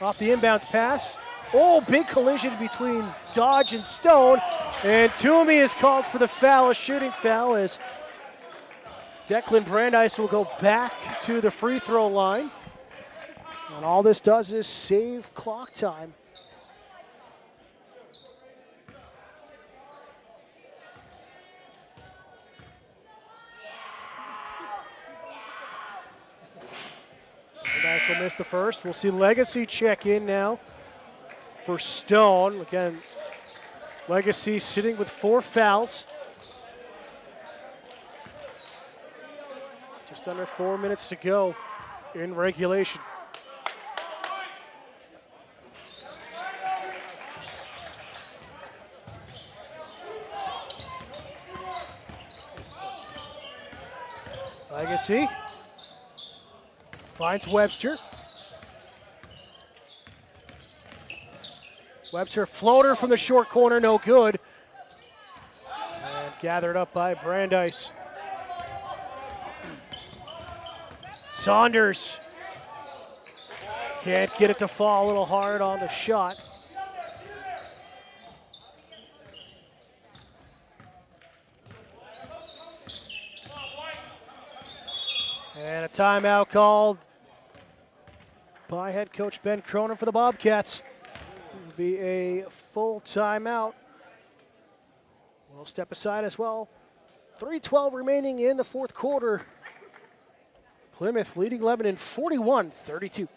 [SPEAKER 1] off the inbounds pass. Oh, big collision between Dodge and Stone. And Toomey is called for the foul, a shooting foul, as Declan Brandeis will go back to the free throw line. And all this does is save clock time. Brandeis will miss the first. We'll see Legacy check in now for Stone. Again, Legacy sitting with 4 fouls. Just under 4 minutes to go in regulation. Legacy finds Webster. Webster floater from the short corner, no good. And gathered up by Brandeis. Saunders can't get it to fall, a little hard on the shot. And a timeout called by head coach Ben Cronin for the Bobcats. It'll be a full timeout. We'll step aside as well. 3:12 remaining in the fourth quarter. Plymouth leading Lebanon 41-32.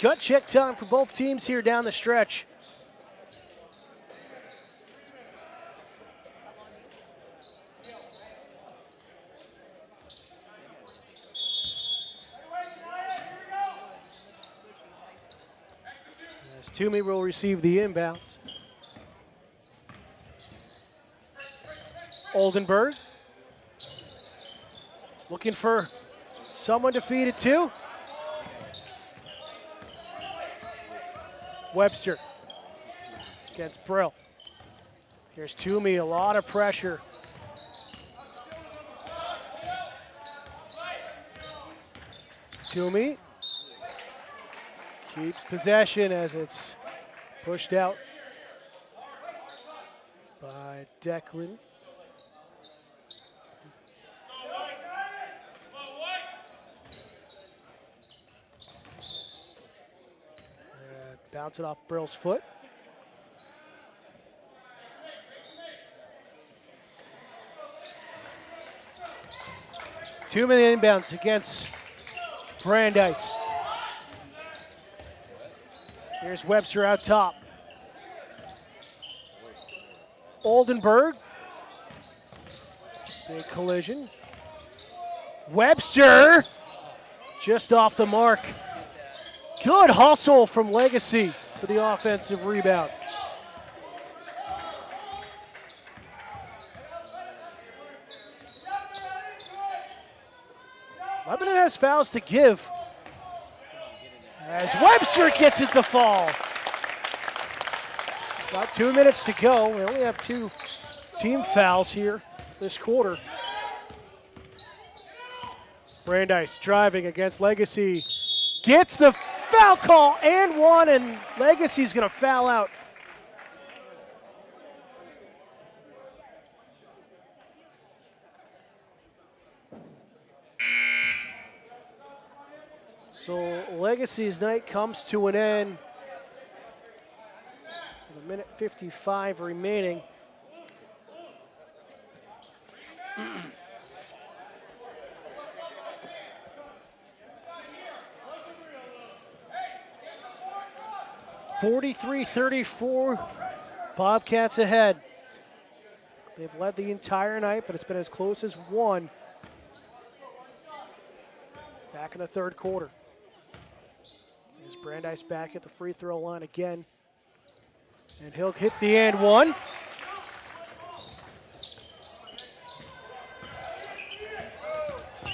[SPEAKER 1] Gut check time for both teams here down the stretch. As Toomey will receive the inbound. Oldenburg looking for someone to feed it to. Webster against Brill. Here's Toomey, a lot of pressure. Toomey keeps possession as it's pushed out by Declan. Bounce it off Brill's foot. Toomey inbounds against Brandeis. Here's Webster out top. Oldenburg. Big collision. Webster just off the mark. Good hustle from Legacy for the offensive rebound. Lebanon has fouls to give as Webster gets it to fall. About 2 minutes to go. We only have 2 team fouls here this quarter. Brandeis driving against Legacy. Gets the foul call and one, and Legacy's going to foul out. So Legacy's night comes to an end. With 1:55 remaining. (43-34), Bobcats ahead. They've led the entire night, but it's been as close as one. Back in the third quarter. There's Brandeis back at the free throw line again. And he'll hit the and one.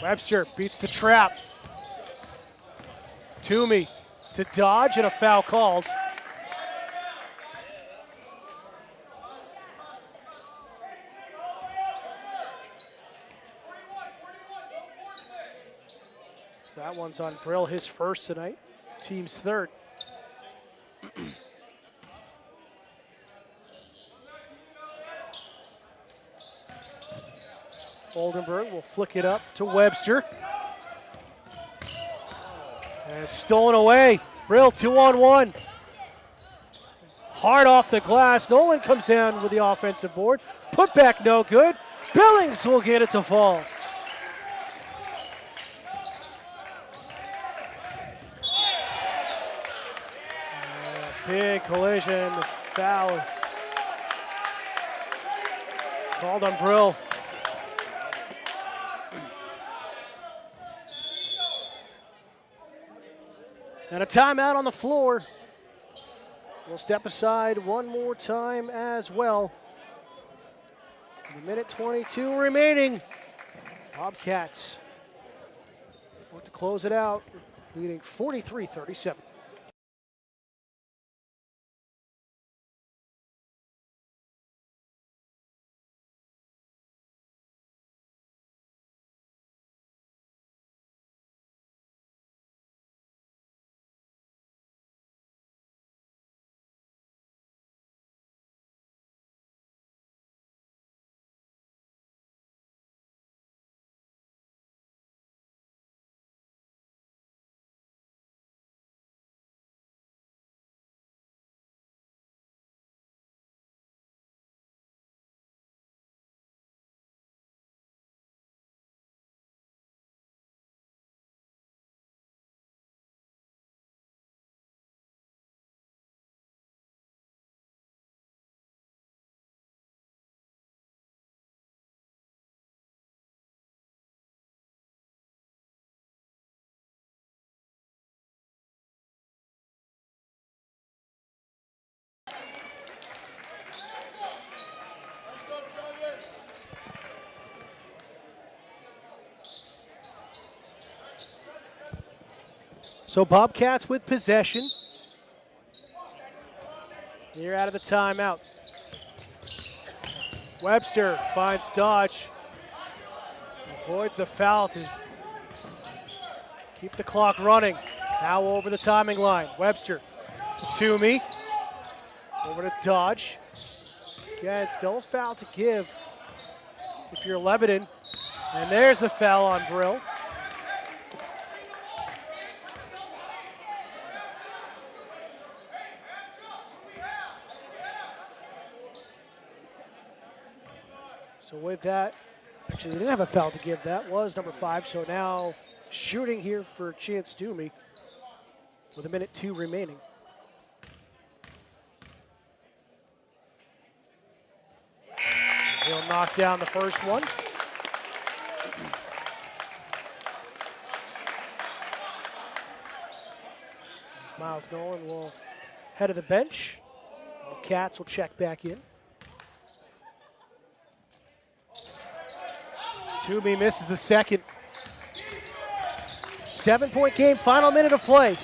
[SPEAKER 1] Webster beats the trap. Toomey to dodge, and a foul called. So that one's on Brill, his first tonight, team's third. Oldenburg will flick it up to Webster. And it's stolen away. Brill 2-on-1. Hard off the glass. Nolan comes down with the offensive board. Put back no good. Billings will get it to fall. Big collision, foul. Called on Brill. And a timeout on the floor. We'll step aside one more time as well. A minute 22 remaining. Bobcats want to close it out, leading 43-37. So Bobcats with possession. Here out of the timeout. Webster finds Dodge. Avoids the foul to keep the clock running. Now over the timing line. Webster to Toomey. Over to Dodge. Again, still a foul to give if you're Lebanon. And there's the foul on Brill. So with that, actually they didn't have a foul to give. That was number 5. So now shooting here for Chance Toomey with a minute 2 remaining. He'll knock down the first one. As Miles Nolan will head of the bench. Cats will check back in. Toomey misses the second. 7-point game, final minute of play.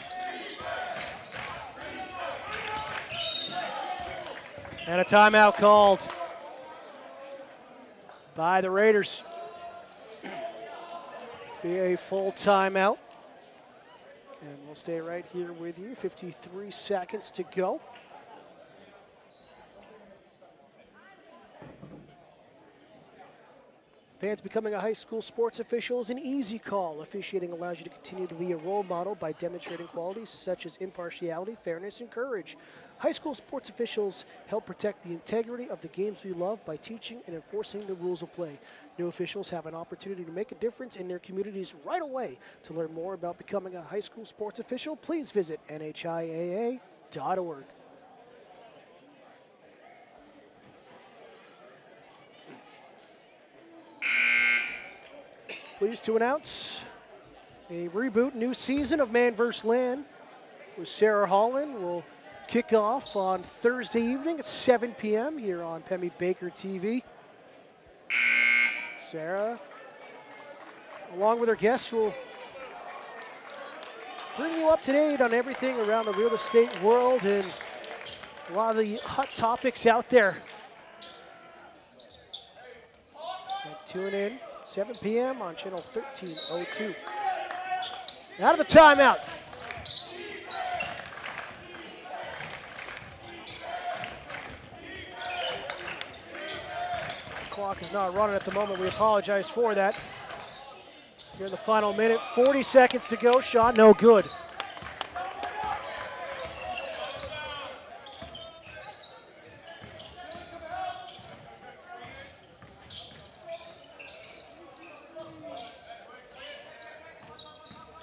[SPEAKER 1] And a timeout called by the Raiders. Be a full timeout. And we'll stay right here with you. 53 seconds to go. Fans, becoming a high school sports official is an easy call. Officiating allows you to continue to be a role model by demonstrating qualities such as impartiality, fairness, and courage. High school sports officials help protect the integrity of the games we love by teaching and enforcing the rules of play. New officials have an opportunity to make a difference in their communities right away. To learn more about becoming a high school sports official, please visit nhiaa.org. Pleased to announce a reboot new season of Man vs. Land with Sarah Holland will kick off on Thursday evening at 7 p.m. here on Pemmy Baker TV. Sarah, along with her guests, will bring you up to date on everything around the real estate world and a lot of the hot topics out there. And tune in 7 p.m. on channel 1302. Out of the timeout. The clock is not running at the moment. We apologize for that. Here in the final minute, 40 seconds to go. Shot no good.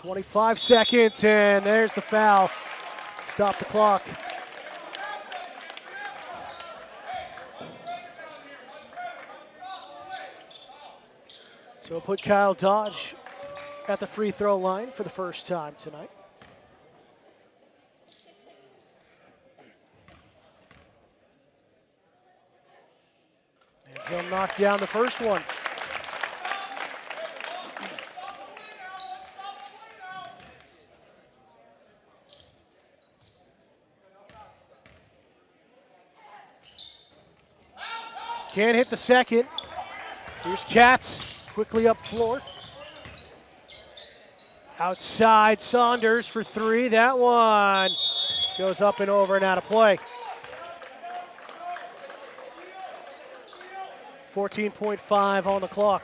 [SPEAKER 1] .25 seconds, and there's the foul. Stop the clock. So we'll put Kyle Dodge at the free throw line for the first time tonight. knock down the first one. Can't hit the second. Here's Katz, quickly up floor. Outside Saunders for three. That one goes up and over and out of play. 14.5 on the clock.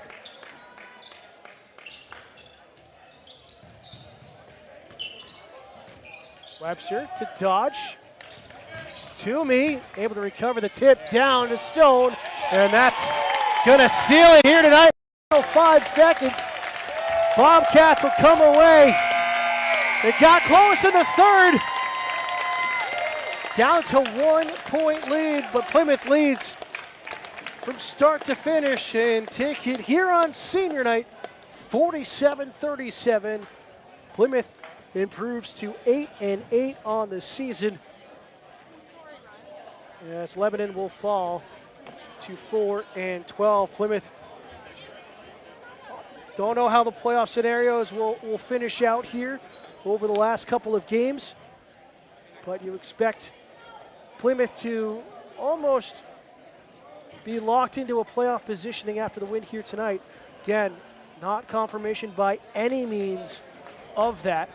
[SPEAKER 1] Webster to Dodge. Toomey able to recover the tip down to Stone, and that's gonna seal it here tonight. 5 seconds. Bobcats will come away. They got close in the third. Down to 1 point lead, but Plymouth leads from start to finish and take it here on senior night, 47-37. Plymouth improves to 8-8 on the season. As Lebanon will fall to 4-12. Plymouth, don't know how the playoff scenarios will finish out here over the last couple of games, but you expect Plymouth to almost be locked into a playoff positioning after the win here tonight. Again, not confirmation by any means of that.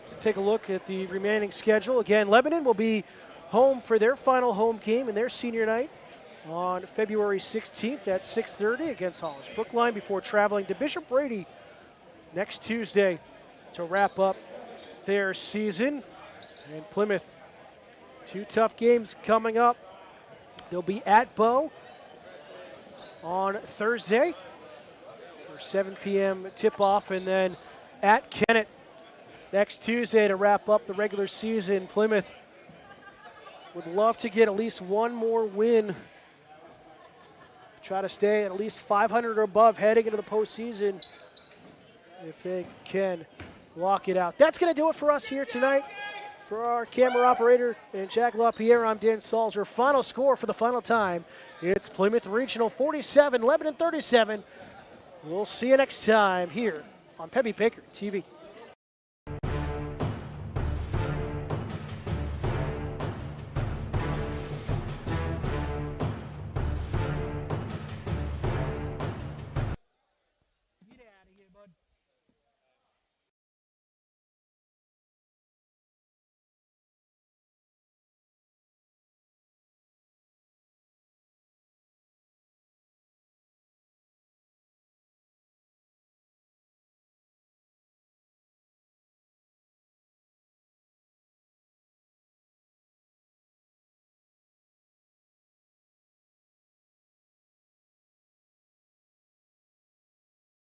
[SPEAKER 1] So take a look at the remaining schedule. Again, Lebanon will be home for their final home game in their senior night on February 16th at 6:30 against Hollis Brookline before traveling to Bishop Brady next Tuesday to wrap up their season. And Plymouth, 2 tough games coming up. They'll be at Bow on Thursday for 7 p.m. tip-off, and then at Kennett next Tuesday to wrap up the regular season. Plymouth would love to get at least one more win. Try to stay at least 500 or above heading into the postseason if they can lock it out. That's going to do it for us here tonight. For our camera operator and Jack LaPierre, I'm Dan Salzer. Final score for the final time. It's Plymouth Regional 47, Lebanon 37. We'll see you next time here on Peppy Baker TV.